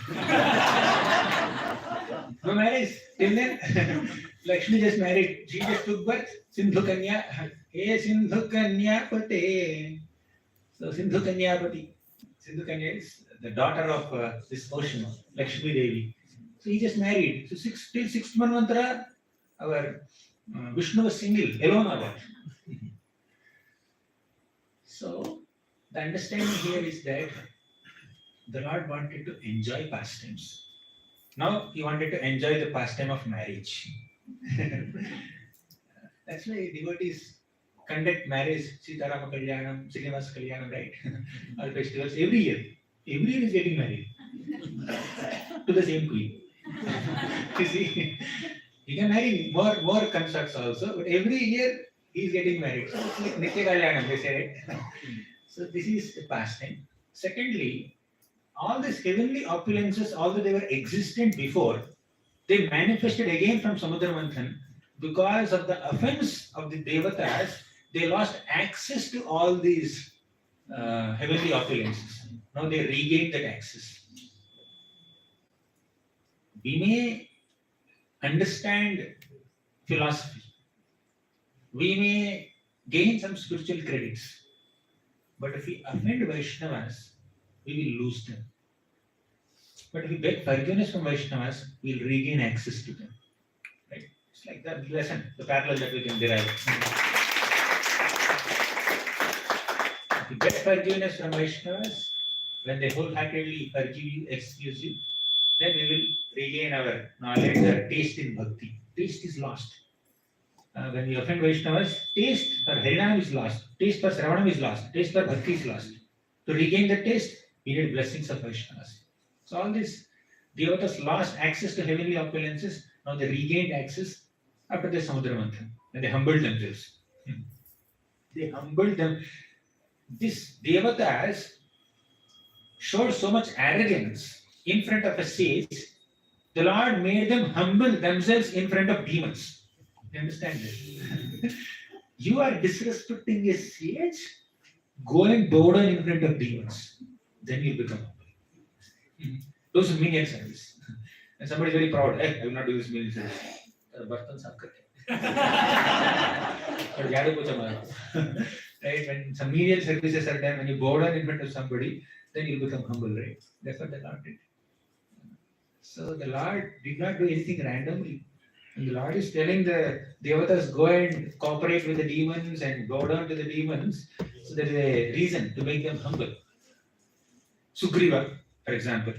No marriage. Till then, Lakshmi just married. She just took birth. Sindhu Kanya. Hey Sindhu Kanya Pate. So Sindhu Kanya Pati. Sindhu Kanya is the daughter of this ocean, Lakshmi Devi. So he just married. So till 6th Manvantara, our Vishnu was single, alone or what? So the understanding here is that the Lord wanted to enjoy pastimes. Now he wanted to enjoy the pastime of marriage. That's why devotees conduct marriage, Sitarama Kalyanam, Srinivas Kalyanam, right? All festivals every year. Every year is getting married to the same queen. You see, he can marry more consorts also, but every year he is getting married. So it's like Nitya Kalyanam, they say, right? So this is the pastime. Secondly, all these heavenly opulences, although they were existent before, they manifested again from Samudra Manthan because of the offense of the Devatas. They lost access to all these heavenly opulences. Now they regained that access. We may understand philosophy. We may gain some spiritual credits. But if we offend Vaishnavas, we will lose them. But if we beg forgiveness from Vaishnavas, we will regain access to them. Right? It's like the lesson, the parallel that we can derive. If we beg forgiveness from Vaishnavas, when they wholeheartedly forgive you, excuse you, then we will regain our knowledge, our taste in Bhakti. Taste is lost. When we offend Vaishnavas, taste for Harinam is lost, taste for Sravanam is lost, taste for Bhakti is lost. To regain the taste, we need blessings of Vaishnavas. So all these Devatas lost access to heavenly opulences, now they regained access after the Samudra Manthan, and they humbled themselves. They humbled them. These Devatas showed so much arrogance in front of a sage, the Lord made them humble themselves in front of demons. You understand this? You are disrespecting a sage, go and bow down in front of demons. Then you become humble. Those are menial service. And somebody is very proud, hey, I will not do this menial service. Bartan saaf karte. But yada kuch hamara. Right? When some menial services are done, when you bow down in front of somebody, then you become humble, right? That's what the Lord did. So the Lord did not do anything randomly. And the Lord is telling the Devatas, go and cooperate with the demons and bow down to the demons. So there is a reason to make them humble. Sugriva, for example.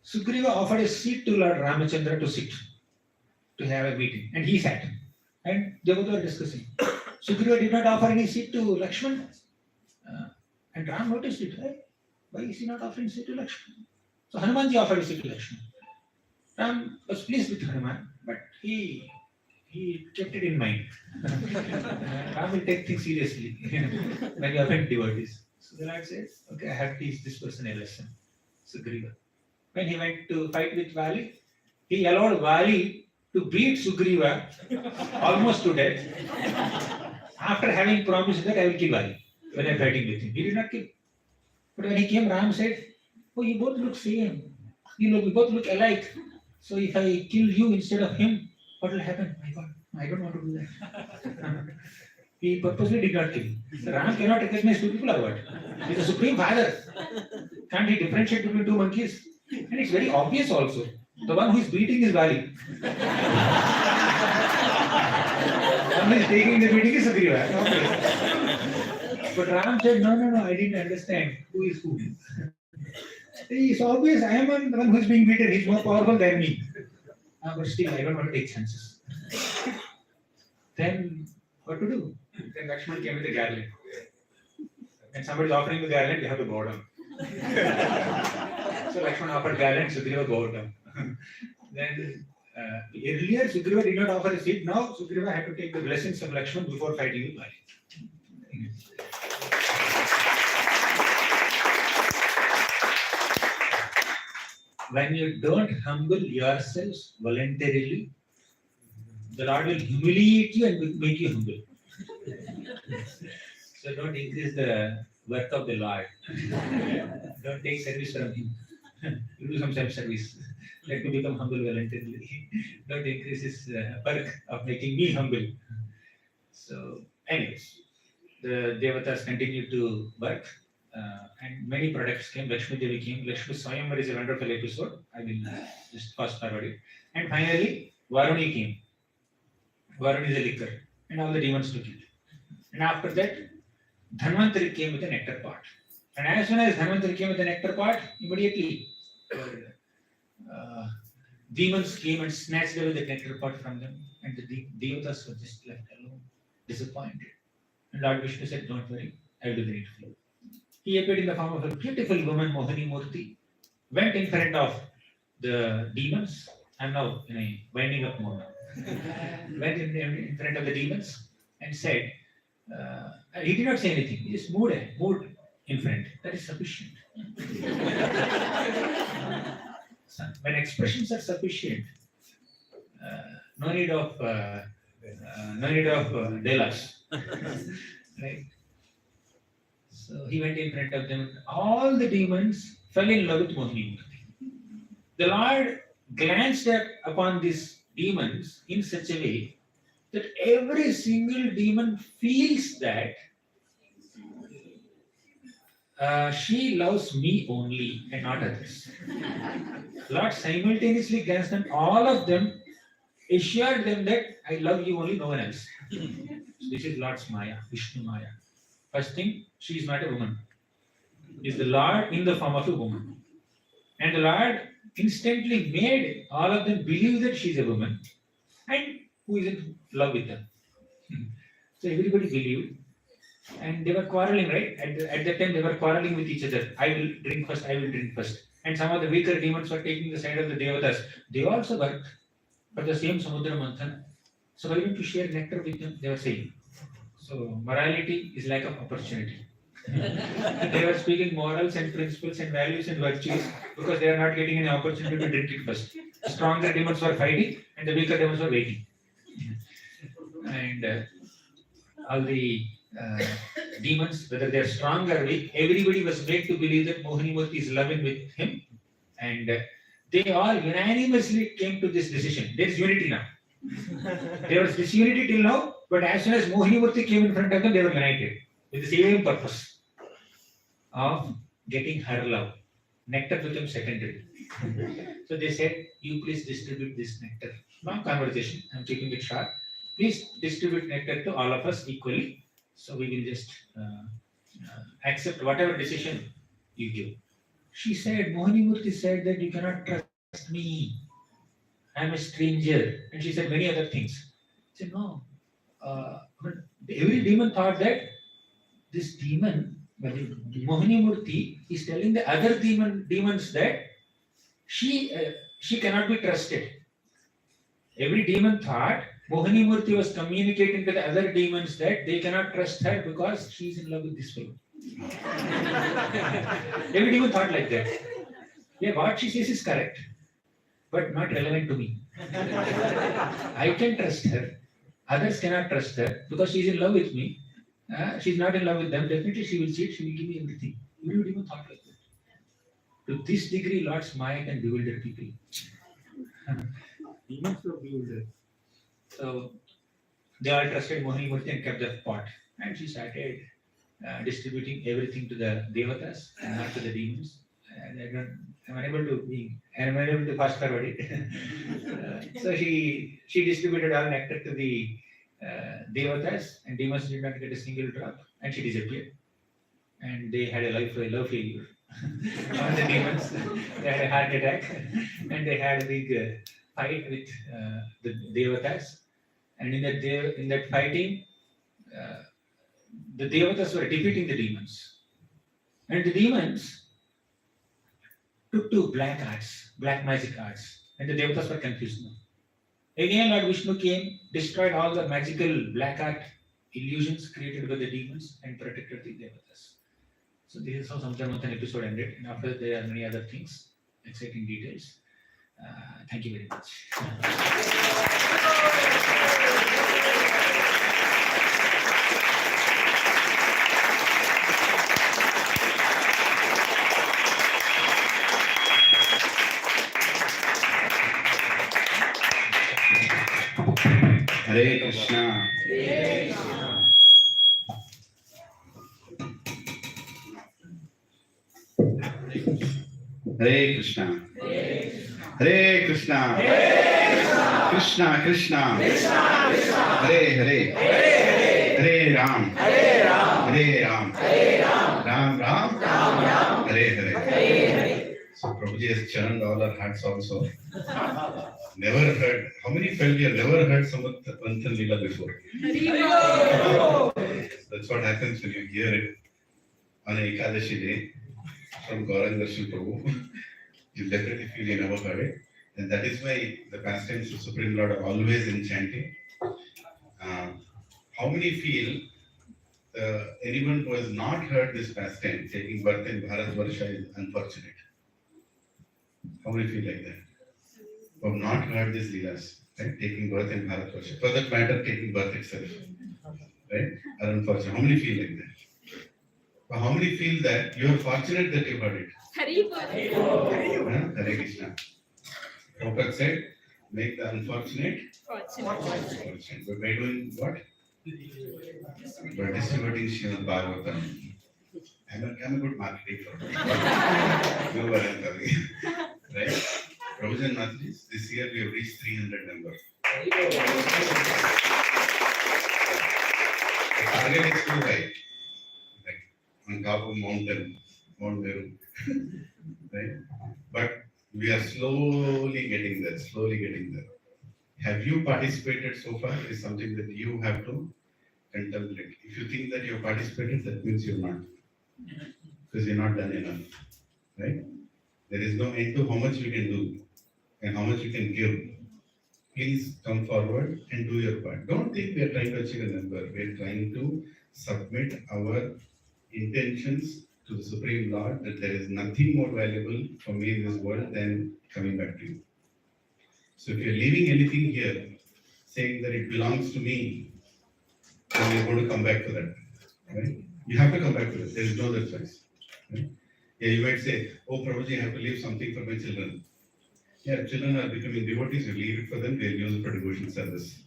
Sugriva offered a seat to Lord Ramachandra to sit, to have a meeting. And he sat. And Devatas were discussing. Sugriva did not offer any seat to Lakshman. And Ram noticed it, right? Why is he not offering seat to Lakshman? So Hanumanji offered a seat to Lakshman. Ram was pleased with Hanuman, but he kept it in mind. Ram will take things seriously when you offend devotees. So the Lord says, okay, I have to teach this person a lesson. Sugriva. When he went to fight with Vali, he allowed Vali to beat Sugriva almost to death. After having promised that I will kill Vali when I am fighting with him. He did not kill. But when he came, Ram said, oh, you both look same. You both look alike. So if I kill you instead of him, what will happen? My God, I don't want to do that. He purposely did not kill. So Ram cannot recognize two people or what? He is the Supreme Father. Can't he differentiate between two monkeys? And it's very obvious also. The one who is beating is Vali. The one who is taking the beating is Sugriva. Okay. But Ram said, no, I didn't understand who is who. It's obvious, I am the one who is being beaten. He's more powerful than me. But still, I don't want to take chances. Then, what to do? Then Lakshman came with a garland. When somebody is offering the garland, you have to bow down. So Lakshman offered garland, Sugriva bowed down. Then, earlier Sugriva did not offer a seat. Now Sugriva had to take the blessings of Lakshman before fighting with Vali. When you don't humble yourselves voluntarily, the Lord will humiliate you and will make you humble. So don't increase the worth of the Lord. Don't take service from Him. You do some self-service. Let me become humble voluntarily. Don't increase His perk of making me humble. So, anyways, the Devatas continued to work. And many products came. Lakshmi Devi came. Lakshmi Swayamvar is a wonderful episode. I will just fast forward it. And finally, Varuni came. Varuni is a liquor. And all the demons took it. And after that, Dhanvantari came with a nectar pot. And as soon as Dhanvantari came with a nectar pot, immediately demons came and snatched away the nectar pot from them. And the Devatas were just left alone, disappointed. And Lord Vishnu said, don't worry, I will do the needful. He appeared in the form of a beautiful woman, Mohini Murti, went in front of the demons. I'm now in a winding up mode. Went in front of the demons and said, he did not say anything, he just moved in front. That is sufficient. When expressions are sufficient, no need of dialogues. Right? So he went in front of them. All the demons fell in love with Mohini. The Lord glanced upon these demons in such a way that every single demon feels that she loves me only and not others. Lord simultaneously glanced at all of them, assured them that I love you only, no one else. This is Lord's Maya, Vishnu Maya. First thing, she is not a woman. Is the Lord in the form of a woman. And the Lord instantly made all of them believe that she is a woman and who is in love with her. So everybody believed. And they were quarreling, right? At that time, they were quarreling with each other. I will drink first, I will drink first. And some of the weaker demons were taking the side of the Devatas. They also worked for the same Samudra Manthan. So why don't you share nectar with them? They were saying. So morality is lack of opportunity. They were speaking morals and principles and values and virtues because they are not getting any opportunity to drink it first. The stronger demons were fighting and the weaker demons were waiting. and all the demons, whether they are strong or weak, everybody was made to believe that Mohini Murthy is loving with him, and they all unanimously came to this decision. There is unity now. There was disunity till now, but as soon as Mohini Murthy came in front of them, they were united with the same purpose of getting her love. Nectar became secondary. So they said, you please distribute this nectar. Long conversation, I'm keeping it short. Please distribute nectar to all of us equally. So we will just accept whatever decision you give. She said, Mohini Murthy said that you cannot trust me. I'm a stranger. And she said many other things. I said, no. But every demon thought that this demon, Mohini Murthy, is telling the other demons that she cannot be trusted. Every demon thought Mohini Murthy was communicating to the other demons that they cannot trust her because she is in love with this fellow. Every demon thought like that. Yeah, what she says is correct, but not relevant to me. I can trust her. Others cannot trust her because she is in love with me. She's not in love with them. Definitely she will cheat. She will give me everything. Every demon thought like that. To this degree, Lord's Maya can bewilder people. Demons were bewildered. So they all trusted Mohini Murthy and kept the pot. And she started distributing everything to the devatas and not to the demons. And I'm unable to fast forward it. So she distributed all nectar to the devatas, and demons did not get a single drop, and she disappeared. And they had a love failure. All the demons, they had a heart attack, and they had a big fight with the devatas. And in that fighting, the devatas were defeating the demons. And the demons took to black arts, black magic arts, and the devatas were confused now. Again, Lord Vishnu came, destroyed all the magical black art illusions created by the demons, and protected the devatas. So this is how Samudra Manthan episode ended. And after that, there are many other things, exciting details. Thank you very much. Hare Krishna. Hare Krishna. Hare Krishna. Krishna Krishna. Hare Hare. Hare Ram. Hare Ram. Ram Ram. Hare Hare. So Prabhuji has churned all our hearts also. Never heard. How many felt we have never heard Samudra Manthan Lila before? That's what happens when you hear it on an Ekadashi day from Gauranga Darshan Prabhu. You definitely feel you never heard it. And that is why the pastimes of Supreme Lord are always enchanting. How many feel anyone who has not heard this pastime, taking birth in Bharatvarsha, is unfortunate? How many feel like that? Who have not heard these Leelas, right? Taking birth in Bharatvarsha. For that matter, taking birth itself, right? Are unfortunate. How many feel like that? But how many feel that you are fortunate that you heard it? Hare Krishna. Prabhupada said, make the unfortunate fortunate. But by doing what? By distributing Srimad Bhagavatam. I'm a good marketing for it. No worry, I'm coming. Right? Prabhuji and Mataji, this year we have reached 300 members. The target is too high. Like on top of Mount Meru. Right? But we are slowly getting there. Have you participated so far? Is something that you have to contemplate. If you think that you have participated, that means you're not. Because you're not done enough. Right? There is no end to how much you can do and how much you can give. Please come forward and do your part. Don't think we are trying to achieve a number. We are trying to submit our intentions to the Supreme Lord that there is nothing more valuable for me in this world than coming back to you. So if you're leaving anything here saying that it belongs to me, then you're going to come back to that. Right? You have to come back to that. There is no other choice. Right? Yeah, you might say, oh, Prabhuji, I have to leave something for my children. Yeah, children are becoming devotees, you leave it for them, they'll use it for devotion service.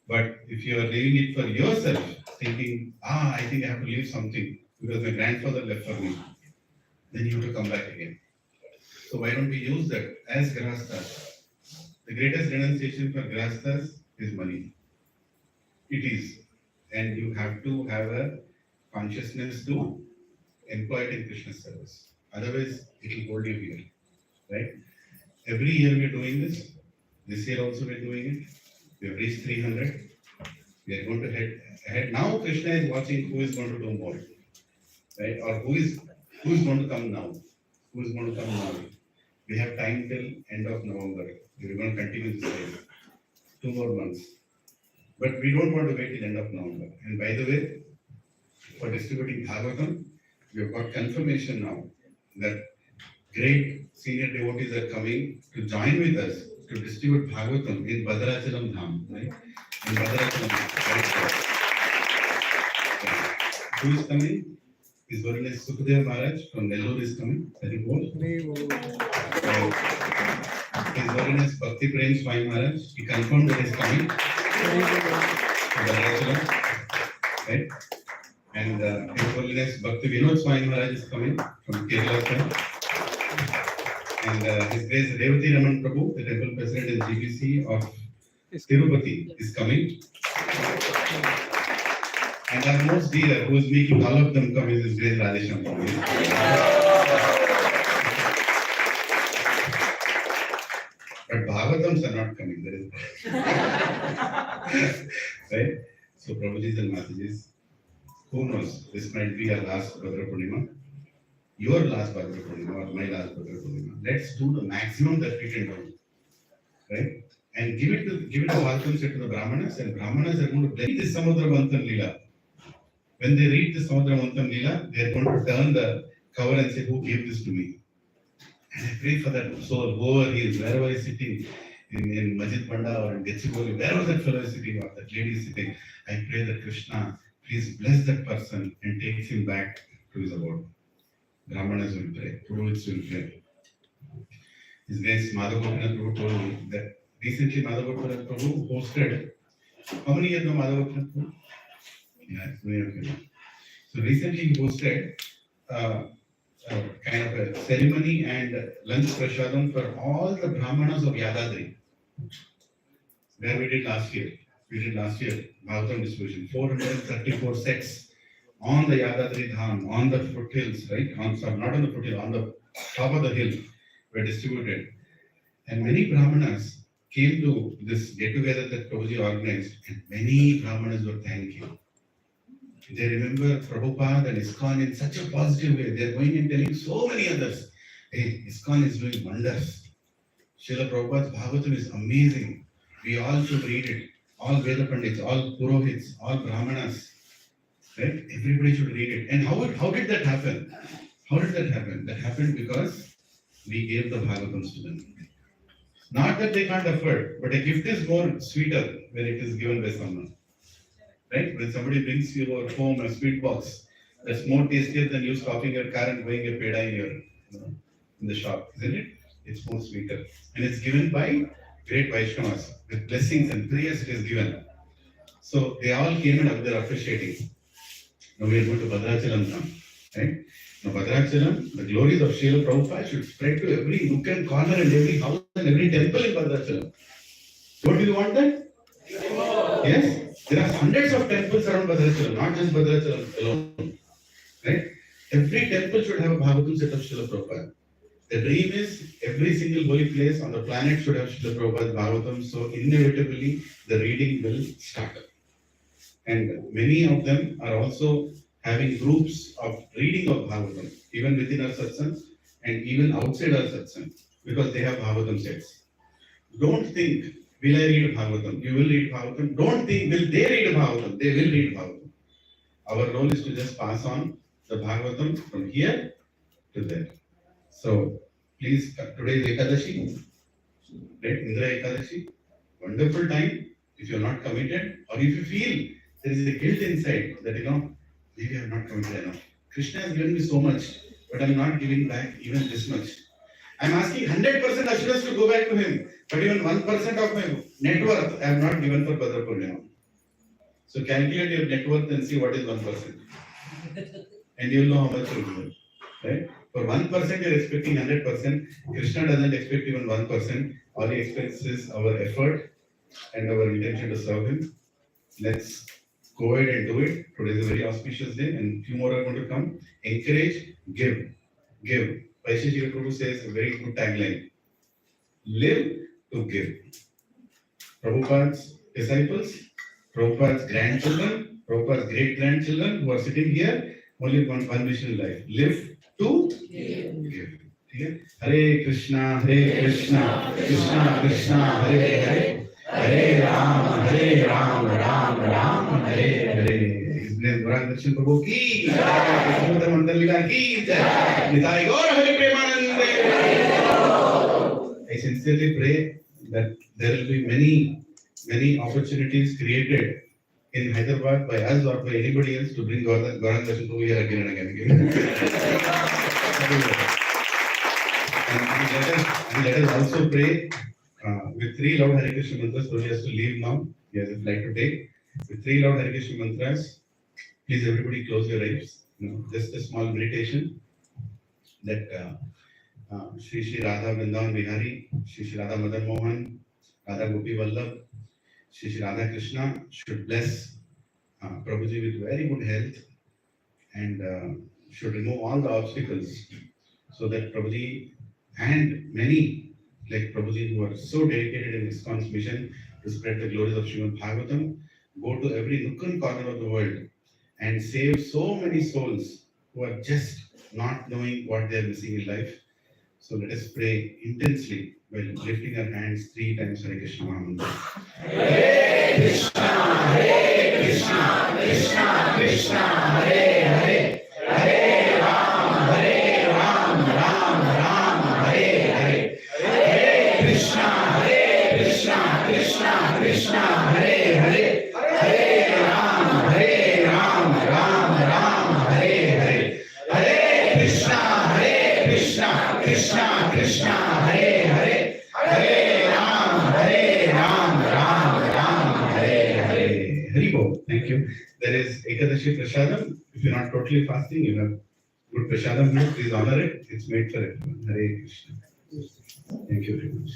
But if you are leaving it for yourself, thinking, I think I have to leave something because my grandfather left for me, then you have to come back again. So why don't we use that as grahasthas? The greatest renunciation for grahasthas is money. It is. And you have to have a consciousness to employ it in Krishna's service. Otherwise, it will hold you here. Right? Every year we are doing this. This year also we are doing it. We have reached 300. We are going to head ahead. Now Krishna is watching who is going to do more. Right? Or who is going to come now? Who is going to come now? We have time till end of November. We are going to continue this way. 2 more months. But we don't want to wait till end of November. And by the way, for distributing Bhagavatam, we have got confirmation now that great senior devotees are coming to join with us to distribute Bhagavatam in Bhadrachalam Dham, right? In Bhadrachalam Dham. Right. Who is coming? His Holiness Sukadeva Maharaj from Nellore is coming. His Holiness Bhakti Prem Swami Maharaj, he confirmed that he is coming to Bhadrachalam. Right? And His Holiness Bhakti Vinod Swami Maharaj is coming from Kerala side. And His Grace Revati Raman Prabhu, the temple president and GBC of Tirupati, is coming. And our most dear, who is making all of them come, is His Grace Radhesham Prabhu. But Bhagavatams are not coming. There is right? So Prabhujis and Matajis, who knows? This might be our last Bhadra Purnima. Your last Bhagavad Purnima or my last Bhagavad Purnima. Let's do the maximum that we can do, right? And give it a welcome set to the Brahmanas, and Brahmanas are going to bless this Samudra Manthan Lila. When they read the Samudra Manthan Lila, they are going to turn the cover and say, who gave this to me? And I pray for that soul, whoever he is, wherever he is sitting, in Majid Panda or in Gachibowli, wherever that fellow is sitting or that lady is sitting, I pray that Krishna, please bless that person and takes him back to his abode. Brahmanas will pray, Purohits will pray. His Grace Madhavapana Prabhu told me that recently Madhavapana Prabhu hosted, how many years ago Madhavapana Prabhu? Yeah, it's many of you. So recently he hosted kind of a ceremony and lunch prasadam for all the Brahmanas of Yadadri. Where we did last year. We did last year, Bhagavatam distribution, 434 sects. On the Yadadri Dham, on the foothills, right? Not on the foothill, on the top of the hill, were distributed. And many Brahmanas came to this get-together that Prabhuji organized, and many Brahmanas were thanking. They remember Prabhupada and ISKCON in such a positive way. They are going and telling so many others, hey, ISKCON is doing wonders. Srila Prabhupada's Bhagavatam is amazing. We all should read it. All Veda Pandits, all Purohits, all Brahmanas. Right? Everybody should read it. And how did that happen? How did that happen? That happened because we gave the Bhagavatams to them. Not that they can't afford, but a gift is more sweeter when it is given by someone. Right? When somebody brings you your home a sweet box, that's more tastier than you stopping your car and buying a peda in your, in the shop, isn't it? It's more sweeter. And it's given by great Vaishnavas. With blessings and prayers it is given. So they all came and they're appreciating. Now we are going to Bhadrachalam now, right? Now Bhadrachalam, the glories of Srila Prabhupada should spread to every nook and corner and every house and every temple in Bhadrachalam. Don't you want that? Yes? There are hundreds of temples around Bhadrachalam, not just Bhadrachalam alone. Right? Every temple should have a Bhagavatam set of Srila Prabhupada. The dream is every single holy place on the planet should have Srila Prabhupada's Bhagavatam, so inevitably the reading will start. And many of them are also having groups of reading of Bhagavatam, even within our satsangs and even outside our satsangs, because they have Bhagavatam sets. Don't think, will I read Bhagavatam? You will read Bhagavatam. Don't think, will they read Bhagavatam? They will read Bhagavatam. Our role is to just pass on the Bhagavatam from here to there. So, please, today is Ekadashi, right? Indra Ekadashi. Wonderful time. If you are not committed, or if you feel there is a guilt inside that, maybe I have not committed enough. Krishna has given me so much, but I'm not giving back even this much. I'm asking 100% assurance to go back to him, but even 1% of my net worth I have not given for Bhadra Purnima. So calculate your net worth and see what is 1%. And you'll know how much you'll give. Right? For 1% you're expecting 100%. Krishna doesn't expect even 1%. All he expects is our effort and our intention to serve him. Let's go ahead and do it. Today is a very auspicious day and few more are going to come. Encourage, give. Vaisheshika Prabhu says a very good tagline. Live to give. Prabhupada's disciples, Prabhupada's grandchildren, Prabhupada's great-grandchildren who are sitting here, only one mission in life. Live to give. Okay? Hare Krishna, Krishna Krishna, Hare Hare, Hare Ram, Ram Ram, Hare Hare. His name is Gauranga Darshan Prabhu ki jai, Samudra Manthan Lila ki jai, Nitai Gaur Hari Premanande. I sincerely pray that there will be many opportunities created in Hyderabad by us or by anybody else to bring Gauranga Darshan Prabhu here again and again. And let us also pray with 3 loud Hare Krishna mantras. Prabhuji has to leave now. He has a flight to take. With 3 loud Hare Krishna mantras, please everybody close your eyes. Just a small meditation that Shri Radha Vrindavan Bihari, Shri Radha Madan Mohan, Radha Gopi Vallabh, Shri Radha Krishna should bless Prabhuji with very good health and should remove all the obstacles so that Prabhuji and many like Prabhuji who are so dedicated in ISKCON's mission to spread the glories of Srimad Bhagavatam go to every nook and corner of the world and save so many souls who are just not knowing what they are missing in life. So let us pray intensely while lifting our hands 3 times Hare Krishna Mahamantra. Hare Krishna, Krishna Krishna, Hare Hare, Hare Ram, Ram Ram, Hare Hare. Hare Krishna, Krishna Krishna, Hare Hare, Hare Ram, Ram Hare Hare. Hare Krishna, Krishna Hare Hare, Hare Ram, Ram Hare Hare. Hari Bol. Thank you. There is Ekadashi Prasadam. If you're not totally fasting, you have good Prasadam here. Please honor it. It's made for everyone. Hare Krishna. Thank you very much.